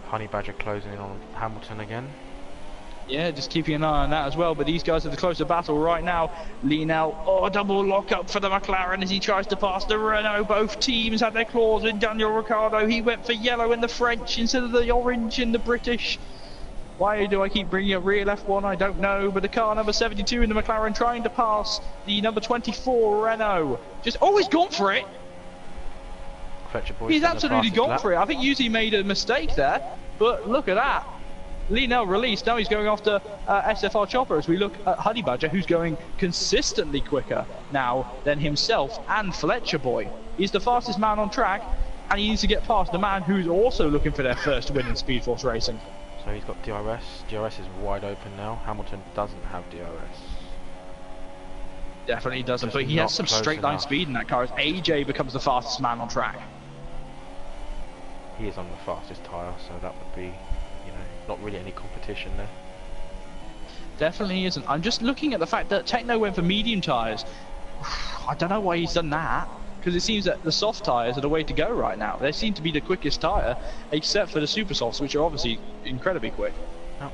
Honey Badger closing in on Hamilton again. Yeah, just keeping an eye on that as well. But these guys are the closer battle right now. Lee Nell, double lock up for the McLaren as he tries to pass the Renault. Both teams had their claws in Daniel Ricciardo. He went for yellow in the French instead of the orange in the British. Why do I keep bringing up real F1? I don't know. But the car number 72 in the McLaren trying to pass the number 24 Renault. He's gone for it. He's absolutely gone for it. I think Yuzi made a mistake there. But look at that. Lee Nell released, now he's going after SFR Chopper as we look at Honey Badger, who's going consistently quicker now than himself and Fletcher Boy. He's the fastest man on track, and he needs to get past the man who's also looking for their first win in Speed Force Racing. So he's got DRS. DRS is wide open now. Hamilton doesn't have DRS. Definitely doesn't, but he has some straight line speed in that car as AJ becomes the fastest man on track. He is on the fastest tyre, so that would be, not really any competition there. Definitely isn't. I'm just looking at the fact that Techno went for medium tyres. I don't know why he's done that, because it seems that the soft tyres are the way to go right now. They seem to be the quickest tyre, except for the super softs, which are obviously incredibly quick. Now,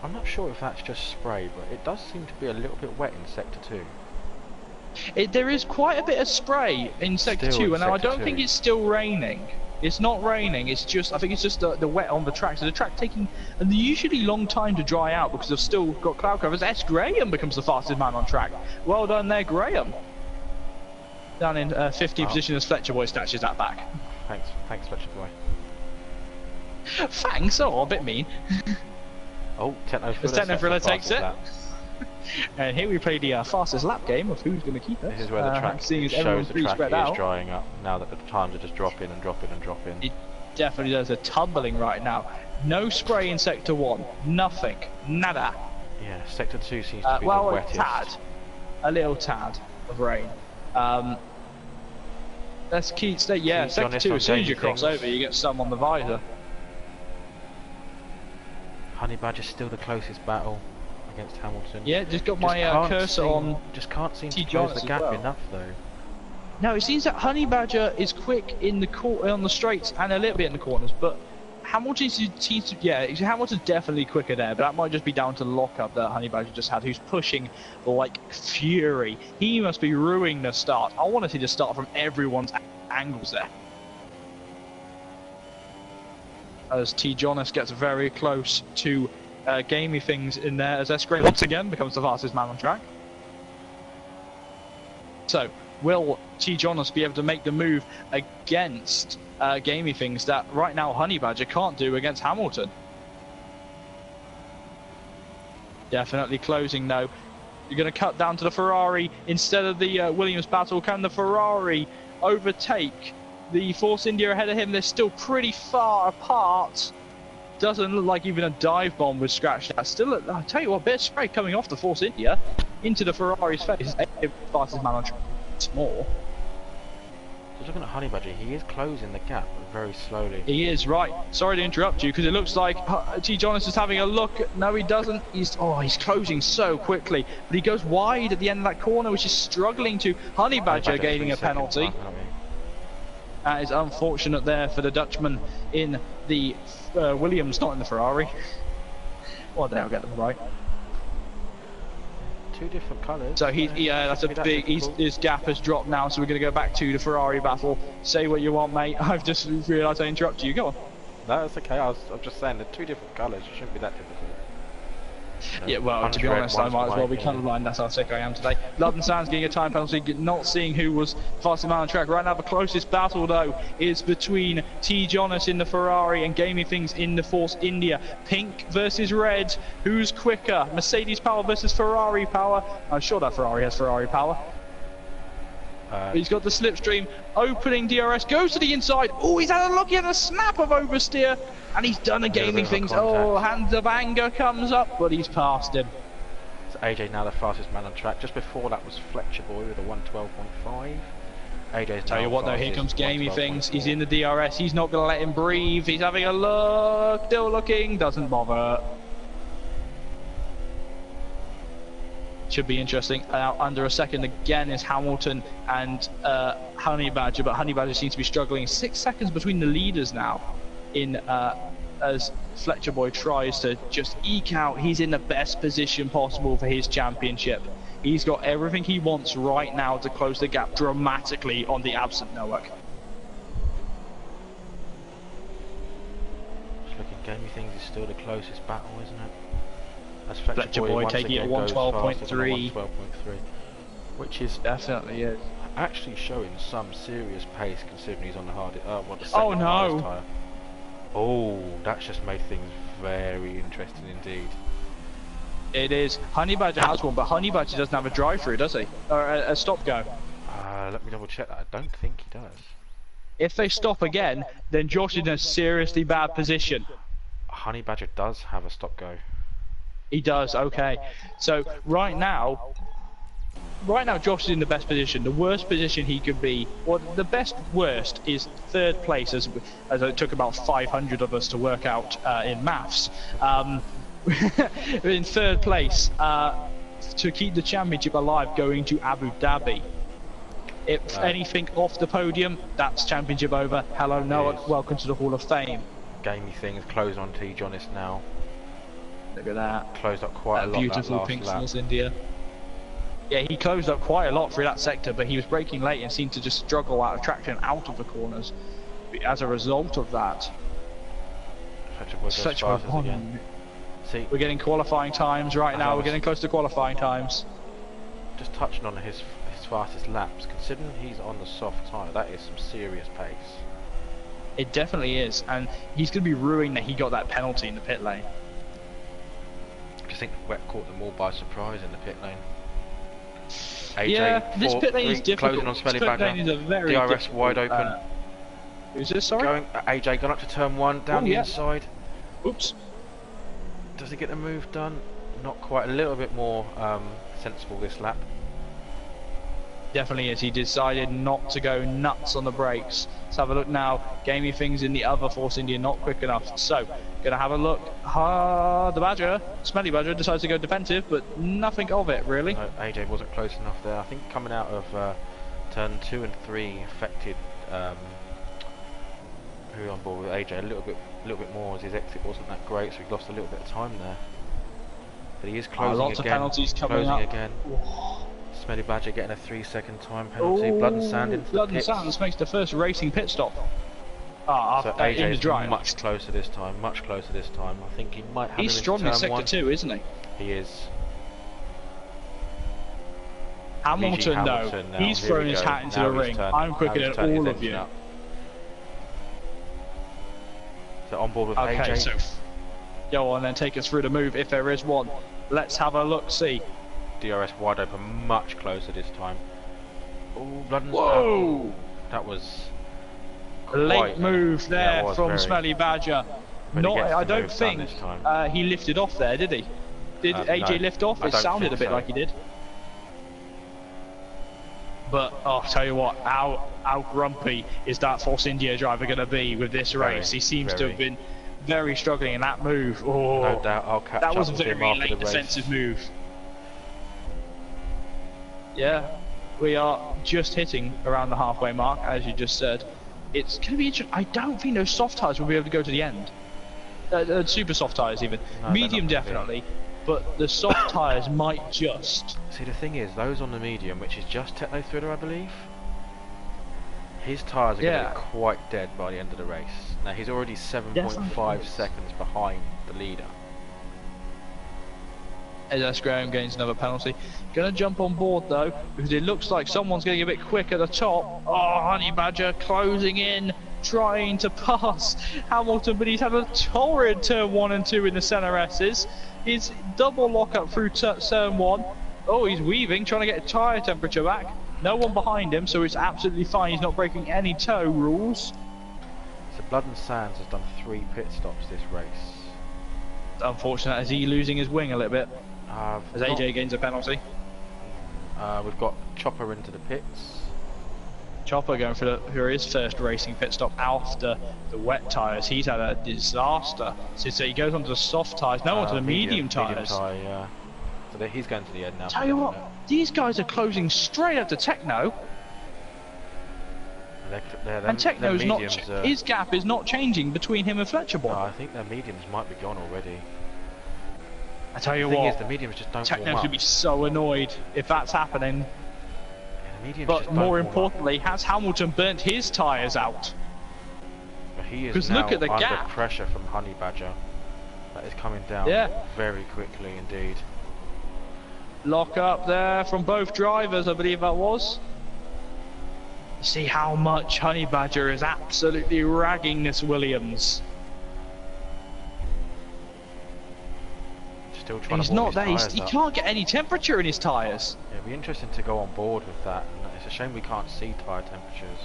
I'm not sure if that's just spray, but it does seem to be a little bit wet in Sector 2. There is quite a bit of spray in Sector 2, and now I don't think it's still raining. It's not raining, it's just, I think it's just the wet on the track. So the track taking a usually long time to dry out because they've still got cloud covers. S. Graham becomes the fastest man on track. Well done there, Graham. Down in 50th position as Fletcher Boy snatches that back. Thanks Fletcher Boy. Thanks, a bit mean. Techno Thriller takes it. And here we play the fastest lap game of who's going to keep it. This is where the track shows the track is drying up, now that the times are just dropping and dropping and dropping. It definitely does. A tumbling right now. No spray in Sector 1. Nothing. Nada. Yeah, Sector 2 seems to be the wettest. A little tad of rain. Let's keep stay. Yeah, Sector 2, as soon as you cross over, you get some on the visor. Honey Badger's still the closest battle against Hamilton. Yeah, just got my cursor on. Just can't seem to close the gap enough though. No, it seems that Honey Badger is quick in the on the straights and a little bit in the corners, but Hamilton seems to, Hamilton's definitely quicker there, but that might just be down to the lockup that Honey Badger just had, who's pushing like fury. He must be ruining the start. I want to see the start from everyone's angles there. As T. Jonas gets very close to gamey things in there, as S. Gray once again becomes the fastest man on track. So, will T. Jonas be able to make the move against gamey things that right now Honey Badger can't do against Hamilton? Definitely closing though. You're going to cut down to the Ferrari instead of the Williams battle. Can the Ferrari overtake the Force India ahead of him? They're still pretty far apart. Doesn't look like even a dive bomb would scratch that. Still, I'll tell you what, a bit of spray coming off the Force India into the Ferrari's face. Fastest man on track. It's more. Just looking at Honey Badger, he is closing the gap very slowly. He is, right. Sorry to interrupt you, because it looks like T. Jonas is having a look. No, he doesn't. He's closing so quickly. But he goes wide at the end of that corner, which is struggling to Honey Badger gaining a penalty. That is unfortunate there for the Dutchman in the Williams, not in the Ferrari. Well, they'll get them right. Two different colours. So that's a big. His gap has dropped now, so we're going to go back to the Ferrari battle. Say what you want, mate. I've just realised I interrupted you. Go on. No, it's okay. I'm just saying they're two different colours. It shouldn't be that difficult. Yeah, well, to be honest, I might as well be colourblind. That's how sick I am today. London Sands getting a time penalty, not seeing who was fastest man on track. Right now, the closest battle, though, is between T. Jonas in the Ferrari and Gaming Things in the Force India. Pink versus red. Who's quicker? Mercedes power versus Ferrari power. I'm sure that Ferrari has Ferrari power. He's got the slipstream, opening DRS, goes to the inside. Oh, he's had a look, he had a snap of oversteer, and he's done a Gaming Things. Oh, Hands of Anger comes up, but he's passed him. So AJ now the fastest man on track. Just before that was Fletcherboy with a 112.5. AJ's Tell you what though, here comes Gaming Things. He's in the DRS, he's not going to let him breathe. He's having a look, still looking, doesn't bother. Should be interesting. Under a second again is Hamilton and Honey Badger, but Honey Badger seems to be struggling. 6 seconds between the leaders now in as Fletcherboy tries to just eke out. He's in the best position possible for his championship. He's got everything he wants right now to close the gap dramatically on the absent Nowak. Just looking, Gaming Things is still the closest battle, isn't it? Fletcherboy taking it at 112.3, which is definitely is actually showing some serious pace considering he's on the hardest. Oh no! Tyre. Oh, that's just made things very interesting indeed. It is. Honey Badger has one, but Honey Badger doesn't have a drive-through, does he? Or a stop-go? Let me double check that. I don't think he does. If they stop again, then Josh is in a seriously bad position. Honey Badger does have a stop-go. He does, okay. So right now Josh is in the best position. The worst position he could be, or the best worst, is third place, as it took about 500 of us to work out in maths. In third place to keep the championship alive, going to Abu Dhabi. If anything off the podium, that's championship over. Hello Noah, welcome to the Hall of Fame. Gaming Things close on T. Jonas now. Look at that. Closed up quite a lot. Beautiful pink Force India. Yeah, he closed up quite a lot through that sector, but he was braking late and seemed to just struggle out of traction out of the corners. As a result of that, See, we're getting qualifying times right now. We're getting close to qualifying times. Just touching on his fastest laps, considering he's on the soft tyre, that is some serious pace. It definitely is, and he's going to be ruining that he got that penalty in the pit lane. I think Wet caught them all by surprise in the pit lane. AJ, yeah, this pit lane is difficult. Closing on Smelly Bagger. DRS DRS wide open. Who's this, sorry? Going, AJ gone up to turn 1, down the inside. Oops. Does he get the move done? Not quite. A little bit more sensible this lap. Definitely is. He decided not to go nuts on the brakes. Let's have a look now. Gaming Things in the other Force India not quick enough. So, gonna have a look. The Badger, Smelly Badger, decides to go defensive, but nothing of it really. No, AJ wasn't close enough there. I think coming out of turn 2 and 3 affected who on board with AJ a little bit more, as his exit wasn't that great, so he lost a little bit of time there. But he is closing lots again. Of penalties coming up. Again. Smelly Badger getting a 3-second time penalty. Ooh, Blood and Sand into Blood the pits. and Sands makes the first racing pit stop. So AJ in the is drive. much closer this time. Much closer this time. I think he might have. He's strong in sector 2, isn't he? He is. Hamilton though, he's thrown his hat into the ring. I'm quicker than all of you. So on board with AJ. AJ. So go on then, take us through the move if there is one. Let's have a look, see. DRS wide open, much closer this time. Oh, Blood and Whoa! That was a late move there from Smelly Badger. I don't think he lifted off there, did he? Did AJ lift off? It sounded a bit like he did. But I'll tell you what, how grumpy is that Force India driver going to be with this race? He seems to have been very struggling in that move. Oh, no doubt, I'll catch up with him after the race. That was a very late defensive move. Yeah, we are just hitting around the halfway mark, as you just said. It's going to be interesting. I don't think those soft tyres will be able to go to the end. Super soft tyres even. No, medium definitely, but the soft tyres might just... See, the thing is, those on the medium, which is just Techno Thriller, I believe, his tyres are going to be quite dead by the end of the race. Now, he's already 7.5 seconds behind the leader. As Graham gains another penalty. Gonna jump on board though, because it looks like someone's getting a bit quick at the top. Oh, Honey Badger closing in, trying to pass Hamilton, but he's had a torrid turn 1 and 2 in the centre S's. He's double lock up through turn 1. Oh, he's weaving, trying to get tyre temperature back. No one behind him, so it's absolutely fine. He's not breaking any tow rules. So Blood and Sands has done 3 pit stops this race. Unfortunate, is he losing his wing a little bit? As AJ gains a penalty. We've got Chopper into the pits. Chopper going for his first racing pit stop after the wet tyres. He's had a disaster. So he goes onto the soft tyres, no onto the medium tyres. Yeah. So he's going to the end now. Tell you what, these guys are closing straight up to Techno. And Techno's not. His gap is not changing between him and Fletcher Boy. No, I think their mediums might be gone already. I tell you the thing what, is, the mediums just don't Techno's going to be so annoyed if that's happening. Yeah, but more importantly, has Hamilton burnt his tyres out? But he is now look at the under gap. Pressure from Honey Badger. That is coming down very quickly indeed. Lock up there from both drivers, I believe that was. See how much Honey Badger is absolutely ragging this Williams. Still trying he's to not there. He can't get any temperature in his tyres. Yeah, it'd be interesting to go on board with that. And it's a shame we can't see tyre temperatures.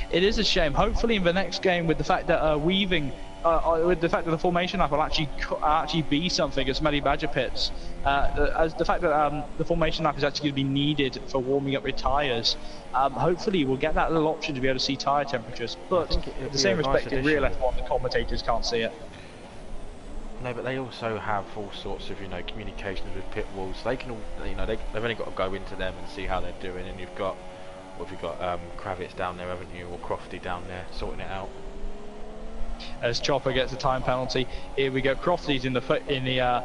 It is a shame. Hopefully, in the next game, with the fact that weaving, with the fact that the formation lap will actually be something as Honey Badger pits, as the fact that the formation lap is actually going to be needed for warming up your tyres. Hopefully, we'll get that little option to be able to see tyre temperatures. But in the same respect, in real F1, the commentators can't see it. No, but they also have all sorts of, communications with pit walls. They can, they've only got to go into them and see how they're doing. And you've got, Kravitz down there, haven't you, or Crofty down there sorting it out. As Chopper gets a time penalty, here we go. Crofty's in the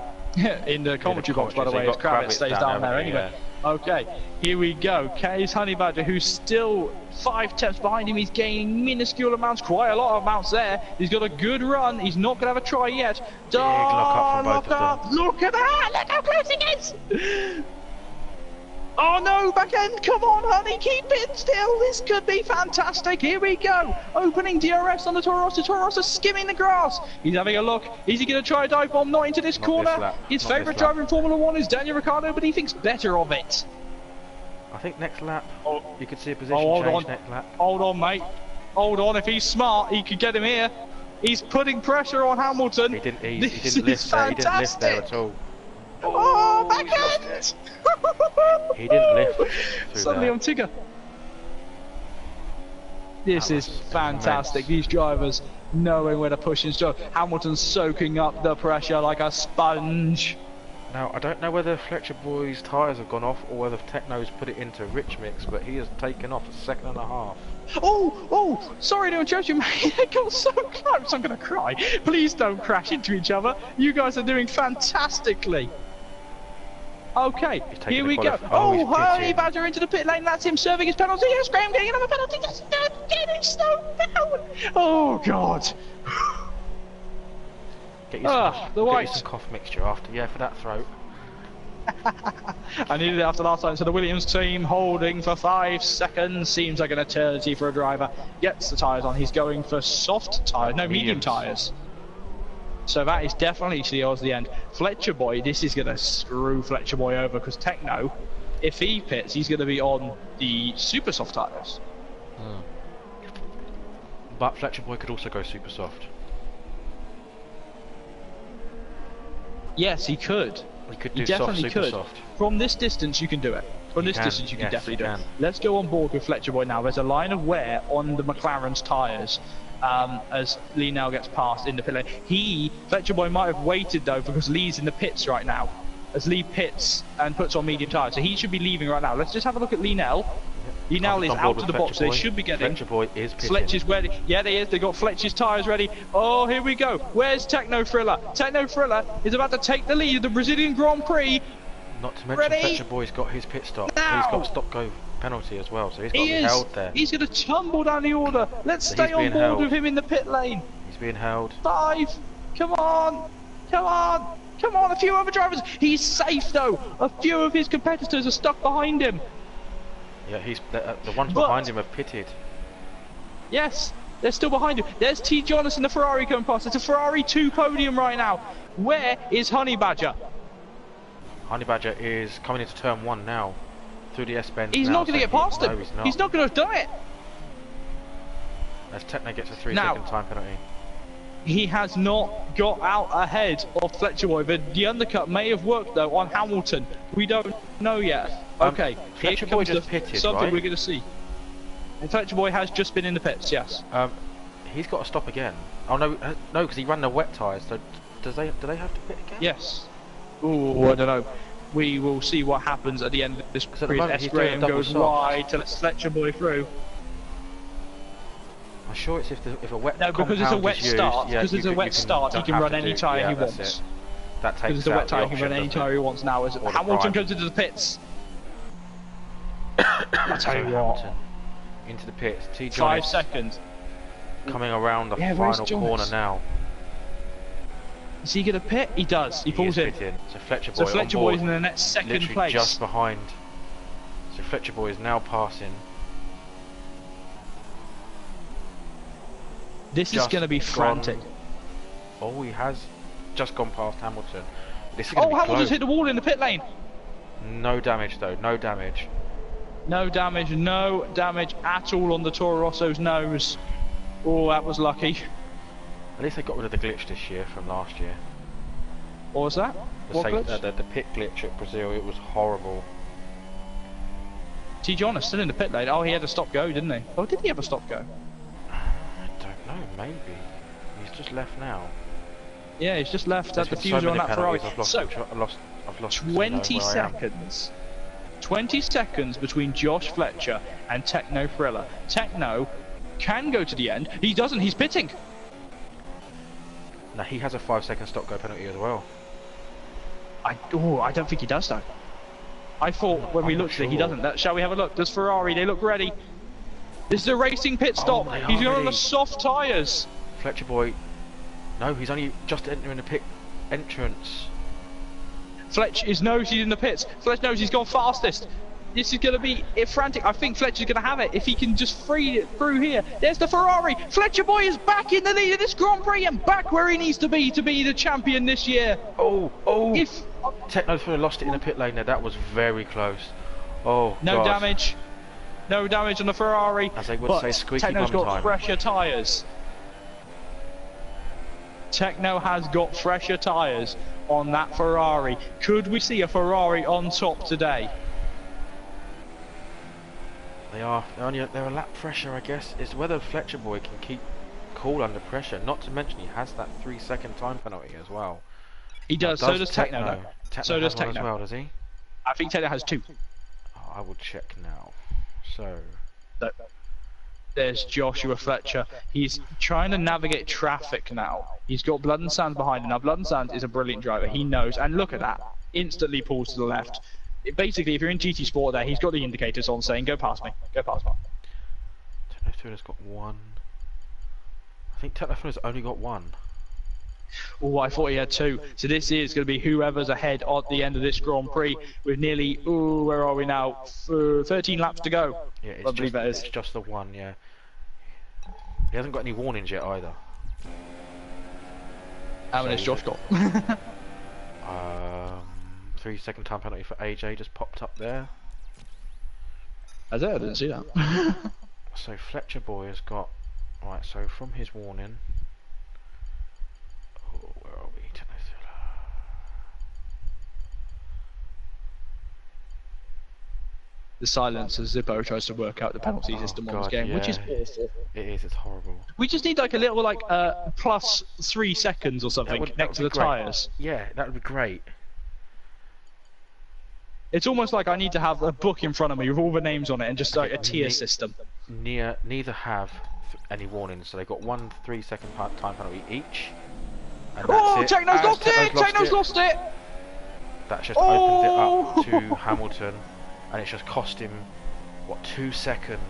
in the commentary box, by the way, as Kravitz stays down there anyway. Yeah. Okay, here we go. Here's Honey Badger, who's still 5 tenths behind him. He's gaining minuscule amounts, quite a lot of amounts there. He's got a good run. He's not going to have a try yet. Big lock up from both of them. Look at that! Look how close he is! Oh no, back end, come on honey, keep it still, this could be fantastic, here we go, opening DRS on the Toro Rosso skimming the grass, he's having a look, is he going to try a dive bomb, not into this corner, his favourite driver in Formula 1 is Daniel Ricciardo, but he thinks better of it. I think next lap, you could see a position change next lap. Hold on mate, hold on, if he's smart, he could get him here, he's putting pressure on Hamilton. He didn't lift there at all. Oh, backhand! He didn't lift. Suddenly on Tigger. This is fantastic. These drivers knowing where to push and stuff. Hamilton's soaking up the pressure like a sponge. Now, I don't know whether Fletcher Boy's tyres have gone off or whether Techno's put it into Rich Mix, but he has taken off a 1.5 seconds. Oh, sorry to interrupt you, mate. I got so close, I'm going to cry. Please don't crash into each other. You guys are doing fantastically. Okay, here we go. Oh, Honey Badger into the pit lane. That's him serving his penalty. Yes, Graham getting another penalty. Just getting slowed down. Oh, God. Get you some cough mixture after, for that throat. I needed it after last time, so the Williams team holding for 5 seconds. Seems like an eternity for a driver. Gets the tyres on. He's going for soft tyres, no, medium tyres. So that is definitely towards the end. Fletcher Boy, this is going to screw Fletcher Boy over because Techno, if he pits, he's going to be on the super soft tyres. But Fletcher Boy could also go super soft. Yes, he could. He could do super soft. From this distance, you can do it. From this distance, you can definitely do it. Let's go on board with Fletcher Boy now. There's a line of wear on the McLaren's tyres. As Lee now gets past in the pit lane. Fletcher Boy might have waited though because Lee's in the pits right now. As Lee pits and puts on medium tyres, so he should be leaving right now. Let's just have a look at Lee Nell. Lee Nell is out of the box, so they should be getting. Fletcher Boy is pitting. Fletcher's ready. Yeah, they is. They got Fletcher's tyres ready. Oh, here we go. Where's Techno Thriller? Techno Thriller is about to take the lead of the Brazilian Grand Prix. Not to mention Fletcher Boy's got his pit stop. Now. He's got a stop-go penalty as well, so he's got to be held there. He's going to tumble down the order. Let's stay on board with him in the pit lane. He's being held. 5. Come on. Come on! Come on, a few other drivers. He's safe though. A few of his competitors are stuck behind him. Yeah, the ones behind him have pitted. Yes, they're still behind him. There's T. Jonas in the Ferrari coming past. It's a Ferrari 2 podium right now. Where is Honey Badger? Honey Badger is coming into turn 1 now. Through the S-bend. He's not going to get past him. No, he's not. He's not going to have done it. As Techno gets a 3-second time penalty. He has not got out ahead of Fletcher Boy. The undercut may have worked though on Hamilton. We don't know yet. Okay, Fletcher Boy just pitted, something right? we're going to see. And Fletcher Boy has just been in the pits, yes. He's got to stop again. Oh no, no, because he ran the wet tyres. So do they have to pit again? Yes. Ooh, I don't know. We will see what happens at the end of this. S. Graham goes wide to let Fletcher Boy through. I'm sure it's if a wet. No, because it's a wet start. Yeah, because it's a wet start, he can run any tyre he wants. That takes because it's a wet tyre, he can run any tyre he wants now. As Hamilton comes into the pits. I tell you what. Into the pits. T. 5 seconds. Coming around the final corner now. Is he going to pit? He does. He pulls in. So Fletcher Boy. So Fletcher Boy is in the next second place. Just behind. So Fletcher Boy is now passing. This is going to be frantic. Oh, he has just gone past Hamilton. This is going to be Hamilton's close. hit the wall in the pit lane. No damage though. No damage. No damage. No damage at all on the Toro Rosso's nose. Oh, that was lucky. At least they got rid of the glitch this year from last year. What was that? The pit glitch at Brazil, it was horrible. T. John is still in the pit lane. Oh, he had a stop go, didn't he? Oh, did he have a stop go? I don't know, maybe. He's just left now. Yeah, he's just left at the fuser on that Ferrari. I've lost 20 seconds. 20 seconds between Josh Fletcher and Techno Thriller. Techno can go to the end. He doesn't, he's pitting. No, he has a 5-second stop go penalty as well. I don't think he does though. I thought when we looked at it, he doesn't. Shall we have a look? Does Ferrari? They look ready. This is a racing pit stop. He's going on the soft tyres. Fletcher Boy. No, he's only just entering the pit entrance. Fletch knows he's in the pits. Fletch knows he's gone fastest. This is going to be frantic. I think Fletcher's going to have it if he can just free it through here. There's the Ferrari. Fletcher Boy is back in the lead of this Grand Prix and back where he needs to be the champion this year. Oh. Techno Thriller lost it in the pit lane there. That was very close. Oh, no damage. No damage on the Ferrari. As they would say, squeaky Techno's bum got time. fresher tyres. Techno has got fresher tyres on that Ferrari. Could we see a Ferrari on top today? They're a lap fresher, I guess. It's whether Fletcher Boy can keep cool under pressure. Not to mention he has that 3-second time penalty as well. He does. So does Techno. Techno so does Techno as well, does he? I think Techno has 2. Oh, I will check now. So there's Joshua Fletcher. He's trying to navigate traffic now. He's got Blood and Sands behind him. Now Blood and Sands is a brilliant driver. He knows. And look at that. Instantly pulls to the left. Basically, if you're in GT Sport there, he's got the indicators on saying, go past me. Go past me. Techno Thriller's got 1. I think Techno Thriller's only got 1. Oh, I thought he had 2. So this is going to be whoever's ahead at the end of this Grand Prix with nearly, where are we now? 13 laps to go. Yeah, it's just the 1, yeah. He hasn't got any warnings yet either. How many has Josh got? 3-second time penalty for AJ just popped up there. I didn't see that. So Fletcher Boy has got, right, so from his warning, where are we? The silence as Zippo tries to work out the penalty system on this game, which is awful. It is, it's horrible. We just need like a little plus 3 seconds or something next to the tyres. Yeah, that would be great. It's almost like I need to have a book in front of me with all the names on it and just like a tier system. Neither have any warnings, so they've got 1 3-second time penalty each. And Techno's lost it! Techno's lost it! That just opens it up to Hamilton, and it's just cost him, what, 2 seconds?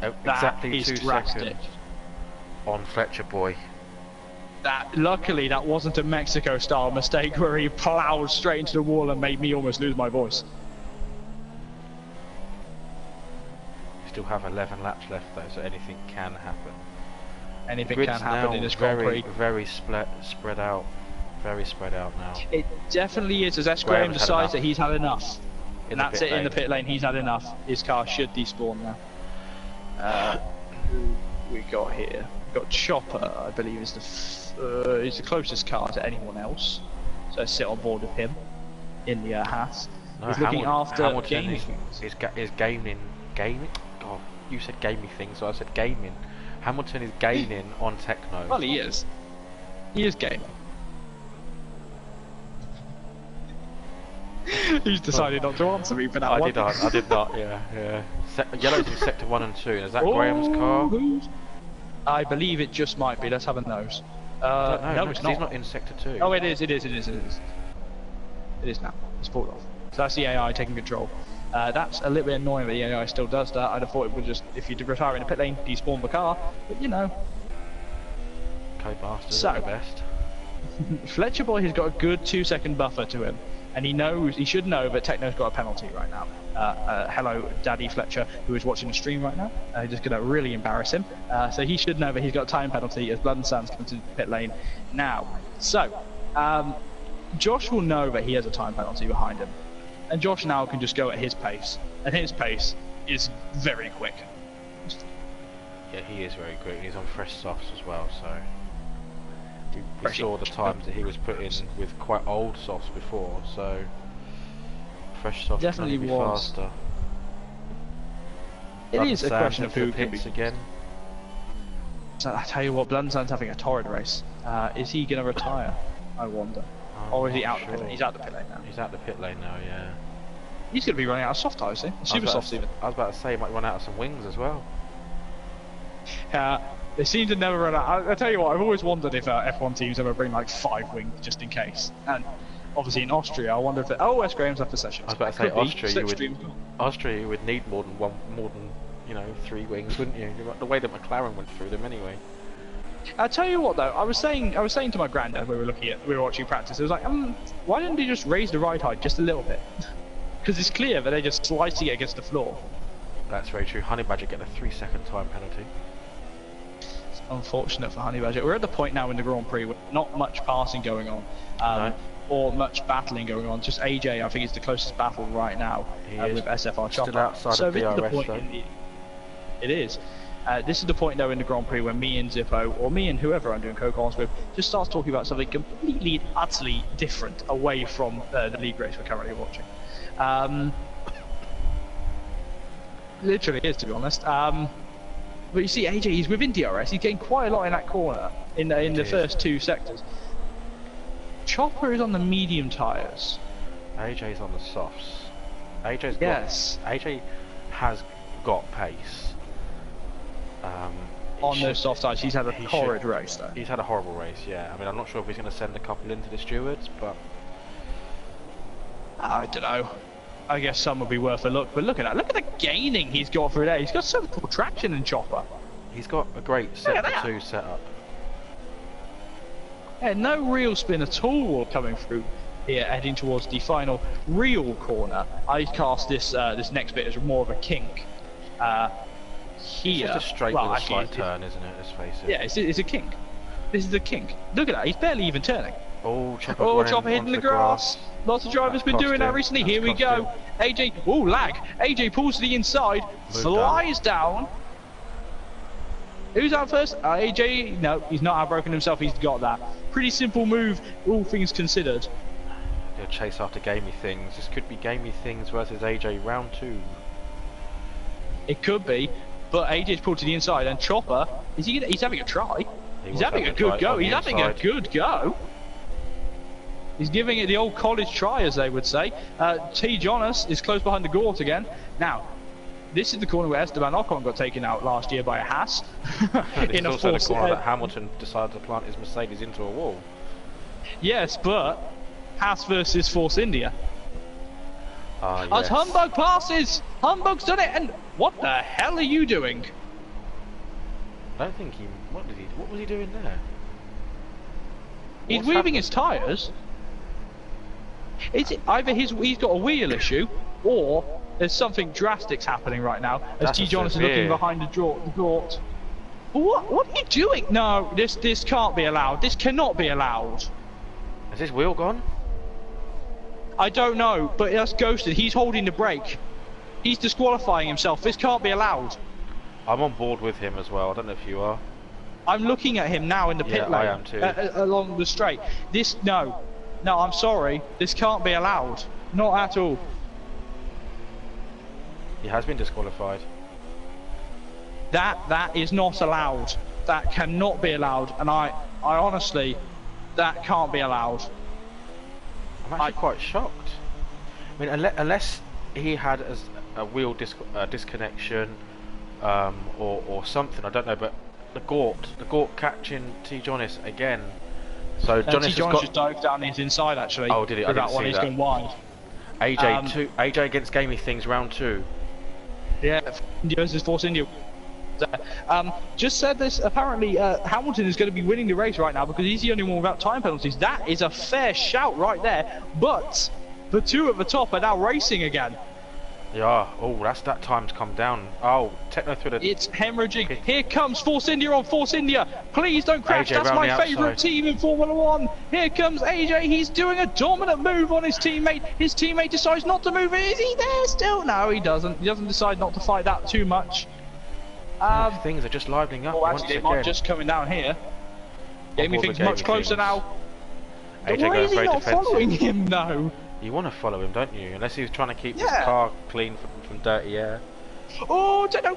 Exactly 2 seconds on Fletcher Boy. Luckily, that wasn't a Mexico-style mistake where he plowed straight into the wall and made me almost lose my voice. We still have 11 laps left though, so anything can happen. Anything can happen in this Grand Prix. Very spread out. Very spread out now. It definitely is, as S. Graham decides that he's had enough. And that's it in the pit lane, he's had enough. His car should despawn now. Who we got here? We got Chopper, I believe is the closest car to anyone else. So let's sit on board with him in the Haas. No, he's looking after gaming. Is gaming. God, you said gaming things, so I said gaming. Hamilton is gaining on Techno. Well, he is. He is gaming. He's decided not to answer me for that one. I did not, yeah. Yellow's in sector 1 and 2, and is that Graham's car? I believe it just might be, let's have a nose. No, it's not. He's not in sector 2. Oh, it is. It is now. It's pulled off. So that's the AI taking control. That's a little bit annoying that the AI still does that. I'd have thought it would just, if you retire in the pit lane, despawn the car, but you know. Co-bastards at the best. Fletcher Boy has got a good 2-second buffer to him. And he should know that Techno's got a penalty right now. Hello, Daddy Fletcher, who is watching the stream right now. Just going to really embarrass him. So he should know that he's got a time penalty as Blood and Sands come to the pit lane now. So, Josh will know that he has a time penalty behind him. And Josh now can just go at his pace. And his pace is very quick. Yeah, he is very quick. He's on fresh softs as well, so... We saw the times that he was put in with quite old softs before, so fresh softs definitely be faster. It is a question of who can be again. So I tell you what, Blundsand's having a torrid race. Is he going to retire? I wonder. Or is he out the pit lane? He's out the pit lane now. He's out the pit lane now, yeah. He's going to be running out of soft tyres, eh? Super softs even. I was about to say he might run out of some wings as well. They seem to never run out. I tell you what, I've always wondered if F1 teams ever bring like 5 wings just in case. And obviously in Austria, I wonder if S. Graham's after sessions. I was about to say Austria, you would need more than 3 wings, wouldn't you? The way that McLaren went through them anyway. I tell you what though, I was saying to my granddad when we were watching practice. I was like, why didn't they just raise the ride height just a little bit? Because it's clear that they're just slicing it against the floor. That's very true. Honey Badger getting a 3-second time penalty. Unfortunate for Honey Badger. We're at the point now in the Grand Prix with not much passing going on, or much battling going on. Just AJ, I think, is the closest battle right now with SFR Chopper. Still outside of DRS, though. It is. This is the point though in the Grand Prix when me and Zippo, or me and whoever I'm doing co-cons with, just starts talking about something completely, utterly different away from the league race we're currently watching. Literally is, to be honest. But you see, AJ, he's within DRS. He's getting quite a lot in that corner in the first 2 sectors. Chopper is on the medium tyres. AJ's on the softs. AJ has got pace. On those soft tyres, he's had a horrid race though. He's had a horrible race, yeah. I mean, I'm not sure if he's going to send a couple into the stewards, but I don't know. I guess some would be worth a look, but look at that. Look at the gaining he's got for today. He's got so much more traction than Chopper. He's got a great sector 2 setup. Yeah, no real spin at all coming through here, heading towards the final real corner. I cast this next bit as more of a kink. Here, it's just a straight with a slight turn, isn't it? Let's face it. Yeah, it's a kink. This is a kink. Look at that. He's barely even turning. Oh, Chopper hitting the grass. Lots of drivers been doing that recently. Here we go. AJ, lag. AJ pulls to the inside, flies down. Who's out first? AJ, no, he's not outbroken himself. He's got that. Pretty simple move, all things considered. He'll chase after gamey things. This could be gamey things versus AJ round 2. It could be, but AJ's pulled to the inside, and Chopper, he's having a try. He's having a good go. He's having a good go. He's giving it the old college try, as they would say. T. Jonas is close behind the Gort again. Now, this is the corner where Esteban Ocon got taken out last year by a Haas. It's also the corner that Hamilton decided to plant his Mercedes into a wall. Yes, but Haas versus Force India. Yes. As Humbug passes! Humbug's done it, and what the hell are you doing? I don't think he... What was he doing there? He's weaving his tyres. It's either he's got a wheel issue, or there's something drastic happening right now. As T. Jonas is looking behind the drought. What are you doing? No, this can't be allowed. This cannot be allowed. Is his wheel gone? I don't know, but that's ghosted. He's holding the brake. He's disqualifying himself. This can't be allowed. I'm on board with him as well. I don't know if you are. I'm looking at him now in the pit lane. I am too. Along the straight. No, I'm sorry. This can't be allowed. Not at all. He has been disqualified. That is not allowed. That cannot be allowed. And I honestly, that can't be allowed. I'm actually quite shocked. I mean, unless he had a wheel disconnection or something, I don't know. But the Gort catching T. Jonas again. So T. Jonas just dived down his inside actually. Oh, did he? I didn't that one. See He's that. going wide. AJ against Gamey Things round 2. Yeah, versus Force India. Just said this. Apparently, Hamilton is going to be winning the race right now because he's the only one without time penalties. That is a fair shout right there. But the two at the top are now racing again. Yeah. Oh, that time's come down. Oh, Techno Thriller. It's hemorrhaging. Here comes Force India on Force India. Please don't crash. AJ That's my favourite team in Formula 1. Here comes AJ. He's doing a dominant move on his teammate. His teammate decides not to move. Is he there still? No, he doesn't. He doesn't decide not to fight that too much. Things are just livening up once actually, again. they might just coming down here. Gamey Things much closer now. AJ Why is he very not defensive. following him though? You want to follow him, don't you? Unless he's trying to keep his car clean from dirty air. Oh, Techno!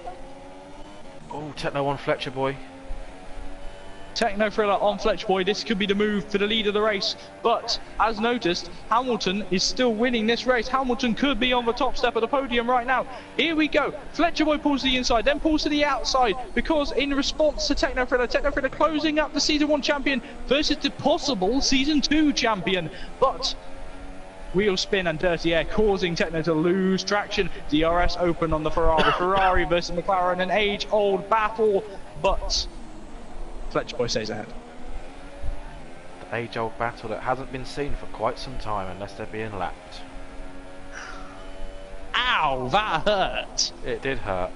Oh, Techno on Fletcher Boy. Techno Thriller on Fletcher Boy. This could be the move for the lead of the race. But, as noticed, Hamilton is still winning this race. Hamilton could be on the top step of the podium right now. Here we go. Fletcher Boy pulls to the inside, then pulls to the outside. Because in response to Techno Thriller closing up the Season 1 champion versus the possible Season 2 champion. But wheel spin and dirty air causing Techno to lose traction. DRS open on the Ferrari. Ferrari versus McLaren, an age-old battle. But Fletcher Boy stays ahead. The age-old battle that hasn't been seen for quite some time unless they're being lapped. Ow, that hurt. It did hurt.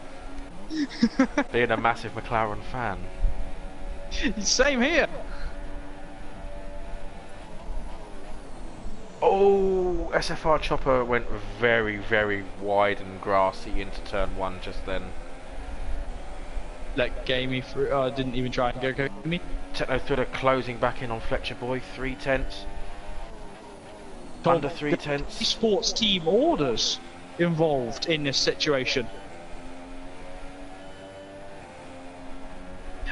Being a massive McLaren fan. Same here. Oh, SFR Chopper went very, very wide and grassy into turn 1 just then. Let Gamey through. Didn't even try and go Gamey. Techno Thriller closing back in on Fletcher Boy, 3/10. Under 3/10. Sports team orders involved in this situation.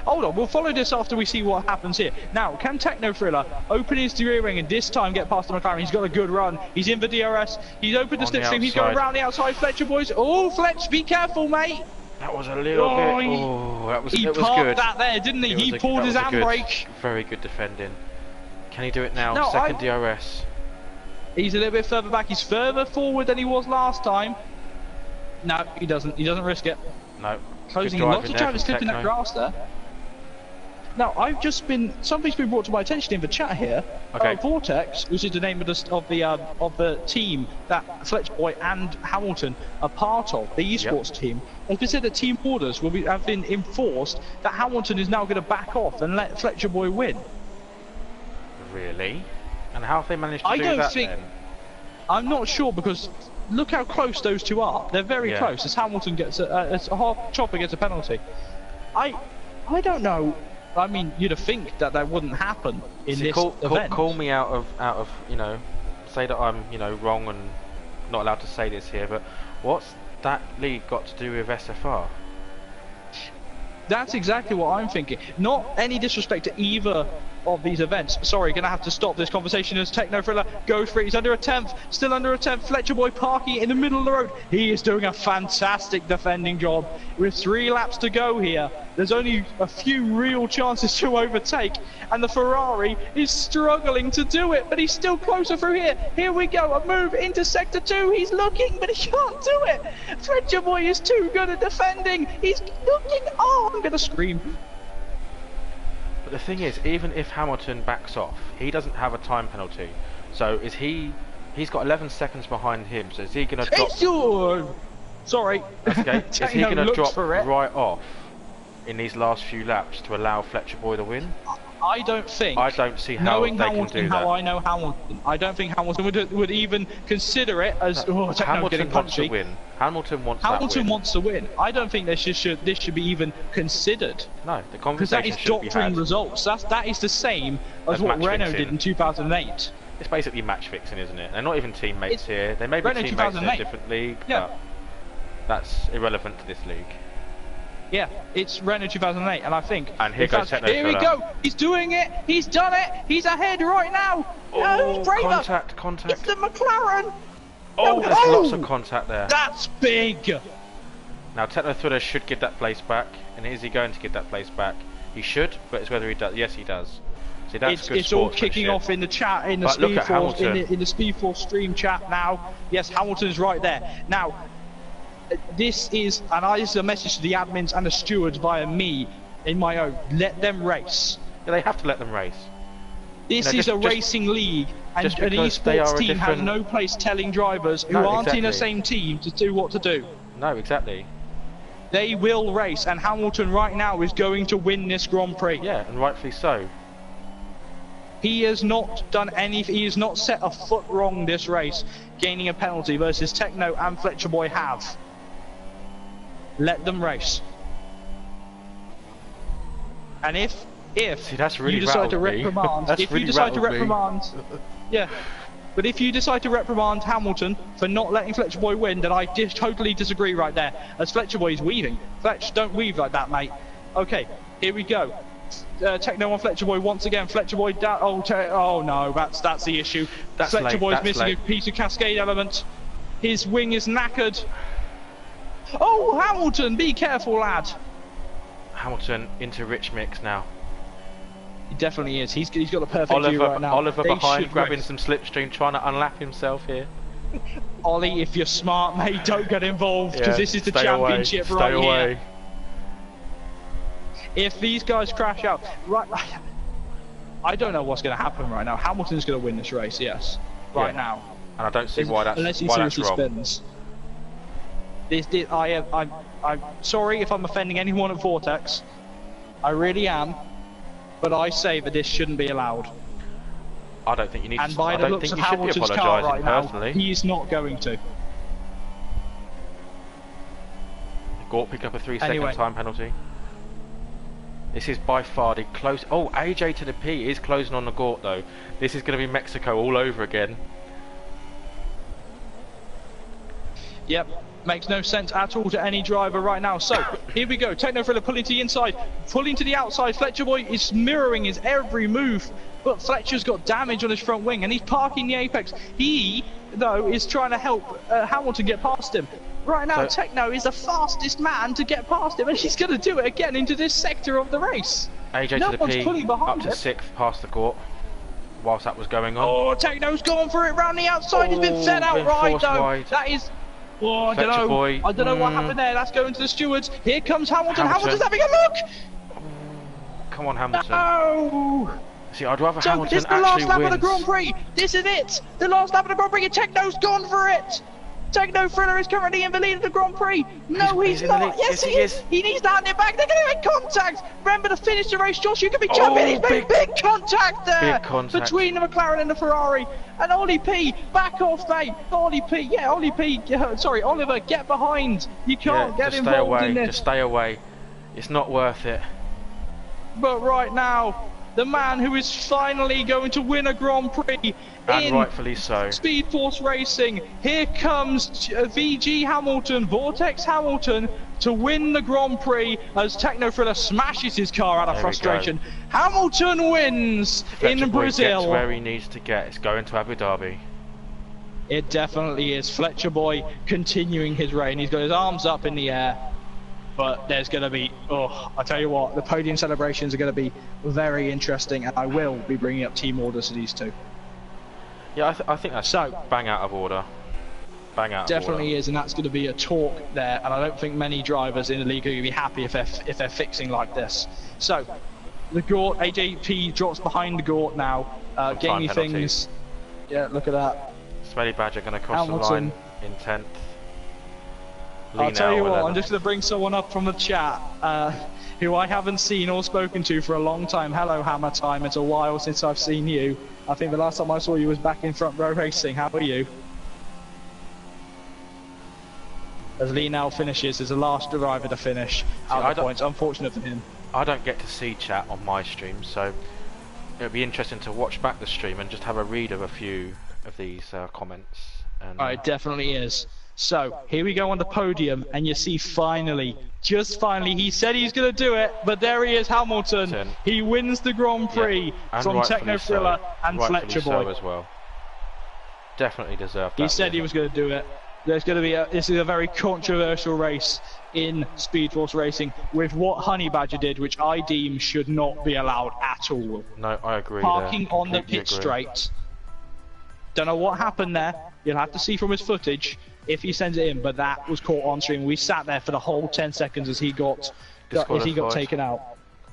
Hold on, we'll follow this after we see what happens here. Now, can Techno Thriller open his rear wing and this time get past the McLaren? He's got a good run. He's in the DRS. He's opened the slipstream. He's going around the outside. Fletcher Boys. Oh, Fletch, be careful, mate. That was a little bit. Oh, that was. He it was parked good. that there, didn't he? He pulled his handbrake. Very good defending. Can he do it now? No, Second DRS. He's a little bit further back. He's further forward than he was last time. No, he doesn't. He doesn't risk it. No. Closing lots of drivers clipping that grass there. Now, something's been brought to my attention in the chat here. Okay. Vortex, which is the name of the team that Fletcher Boy and Hamilton are part of, the esports team, has been said that team orders have been enforced that Hamilton is now going to back off and let Fletcher Boy win. Really? And how have they managed to do that then? I'm not sure because look how close those two are. They're very close. As Hamilton gets as Chopper gets a penalty. I don't know. I mean, you'd think that wouldn't happen in this event. Call me out of say that I'm wrong and not allowed to say this here, but what's that league got to do with SFR? That's exactly what I'm thinking. Not any disrespect to either of these events. Sorry, gonna have to stop this conversation as Techno Thriller goes for it. He's under a 10th, still under a 10th. Fletcher Boy parking in the middle of the road. He is doing a fantastic defending job. With 3 laps to go here, there's only a few real chances to overtake, and the Ferrari is struggling to do it, but he's still closer through here. Here we go, a move into sector 2. He's looking, but he can't do it. Fletcher Boy is too good at defending. He's looking. Oh, I'm gonna scream. the thing is, even if Hamilton backs off, he doesn't have a time penalty. So is he? He's got 11 seconds behind him. So is he going to drop? Sorry. That's okay. Is he going to drop right off in these last few laps to allow Fletcher Boy to win? I don't think. I don't see how knowing they Hamilton, can do that. how I know Hamilton, I don't think Hamilton would even consider it as Hamilton wants to win. Hamilton wants to win. I don't think this should be even considered. No, the conversation should be had. Because that is doctrine results. That is the same as what Renault did in 2008. It's basically match fixing, isn't it? They're not even teammates here. They may be Renault teammates in a 2008. different league, but that's irrelevant to this league. Yeah, it's Renault 2008, and I think. And here goes Techno. Here we go. He's doing it. He's done it. He's ahead right now. Oh, contact. It's the McLaren. Oh, there's lots of contact there. That's big. Now Techno Thriller should give that place back, and is he going to give that place back? He should, but it's whether he does. Yes, he does. See, that's good. It's all kicking off in the chat, in the Speed Force, in the Speed Force stream chat now. Yes, Hamilton's right there now. This is a message to the admins and the stewards via me in my own. Let them race. Yeah, they have to let them race. This is a racing league, and an esports team has no place telling drivers who aren't in the same team to do what to do. No, exactly. They will race, and Hamilton right now is going to win this Grand Prix. Yeah, and rightfully so. He has not done anything. He has not set a foot wrong this race, gaining a penalty versus Techno and Fletcher Boy have. Let them race. And if see, that's really you decide to reprimand, yeah. But if you decide to reprimand Hamilton for not letting Fletcher Boy win, then I totally disagree right there. As Fletcher Boy is weaving. Fletch, don't weave like that, mate. Okay, here we go. Techno on Fletcher Boy once again. Fletcher Boy down. Oh no, that's the issue. Fletcher Boy's missing a piece of cascade element. His wing is knackered. Oh, Hamilton, be careful, lad. Hamilton into Rich Mix now. He definitely is. He's got the perfect view right now. Oliver behind, grabbing some slipstream, trying to unlap himself here. Ollie, if you're smart, mate, don't get involved, because this is the championship right here. If these guys crash out, I don't know what's going to happen right now. Hamilton's going to win this race, yes, right now. And I don't see why that's unless he seriously spins. I'm sorry if I'm offending anyone at Vortex. I really am. But I say that this shouldn't be allowed. I don't think you need to. And by the looks of Hamilton's car right now, he's not going to. Gort pick up a 3-second time penalty. This is by far the close. Oh, AJ to the P is closing on the Gort though. This is going to be Mexico all over again. Yep. Makes no sense at all to any driver right now. So, here we go. Techno Thriller pulling to the inside, pulling to the outside. Fletcher Boy is mirroring his every move, but Fletcher's got damage on his front wing, and he's parking the apex. He, though, is trying to help Hamilton get past him. Right now, Techno is the fastest man to get past him, and he's going to do it again into this sector of the race. AJ to the P, up to 6th, past the Gort, whilst that was going on. Oh, Techno's gone for it round the outside. He's been fed out right, though. Wide. That is... Oh, I don't know. I don't know what happened there. That's going to the stewards. Here comes Hamilton. Hamilton's having a look. Come on, Hamilton. No. See, I'd rather Hamilton this is the last lap of the Grand Prix. This is it. The last lap of the Grand Prix. And Techno's gone for it. Techno Thriller is currently in the lead of the Grand Prix. No, he's not. Yes, he is. He needs to hand it back. They're going to make contact. Remember to finish the race, Josh. You can be champion. He's made big contact there between the McLaren and the Ferrari. And Ollie P, back off, mate. Ollie P, sorry, Oliver, get behind. You can't get involved in this. Just stay away. It's not worth it. But right now, the man who is finally going to win a Grand Prix and rightfully so. Speed Force Racing. Here comes VG Hamilton, Vortex Hamilton, to win the Grand Prix as Techno Thriller smashes his car out of frustration. Hamilton wins in Brazil. Gets where he needs to get. It's going to Abu Dhabi. It definitely is. Fletcher Boy continuing his reign. He's got his arms up in the air. But there's going to be, I tell you what, the podium celebrations are going to be very interesting, and I will be bringing up team orders to these two. Yeah, I think that's bang out of order. Bang out of order. Definitely is, and that's going to be a talk there, and I don't think many drivers in the league are going to be happy if they're fixing like this. So, The Gort, AJP drops behind the Gort now. Gaining things. Yeah, look at that. Smelly Badger going to cross Hamilton. the line in 10th. I'll tell you what, 11th. I'm just going to bring someone up from the chat who I haven't seen or spoken to for a long time. Hello, Hammer Time. It's a while since I've seen you. I think the last time I saw you was back in Front Row Racing. How are you? As Lee now finishes as the last driver to finish out of the points. Unfortunate for him. I don't get to see chat on my stream, so it'll be interesting to watch back the stream and just have a read of a few of these comments. And, it definitely is. So here we go on the podium, and you see finally, just finally, he said he's going to do it, but there he is, Hamilton. He wins the Grand Prix from Techno Thriller and Fletcher Boy as well. Definitely deserved that. He said he was going to do it. There's going to be this is a very controversial race in Speed Force Racing with what Honey Badger did, which I deem should not be allowed at all. No, I agree. Parking on the pit straight. Don't know what happened there. You'll have to see from his footage if he sends it in, but that was caught on stream. We sat there for the whole 10 seconds as he got taken out.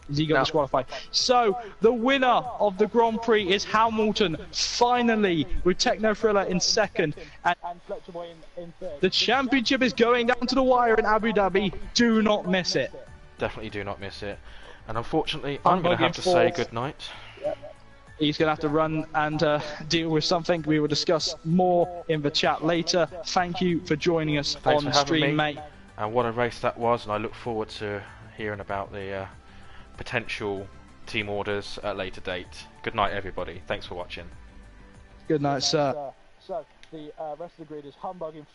As he got disqualified. So the winner of the Grand Prix is Hamilton, finally, with Techno Thriller in second and Fletcher Boy in third. The championship is going down to the wire in Abu Dhabi. Do not miss it. Definitely do not miss it. And unfortunately, I'm going to have to say goodnight. He's going to have to run and deal with something. We will discuss more in the chat later. Thank you for joining us on the stream, mate. And what a race that was, and I look forward to hearing about the potential team orders at a later date. Good night, everybody. Thanks for watching. Good night, sir. So, the rest of the grid is Humbug in 4.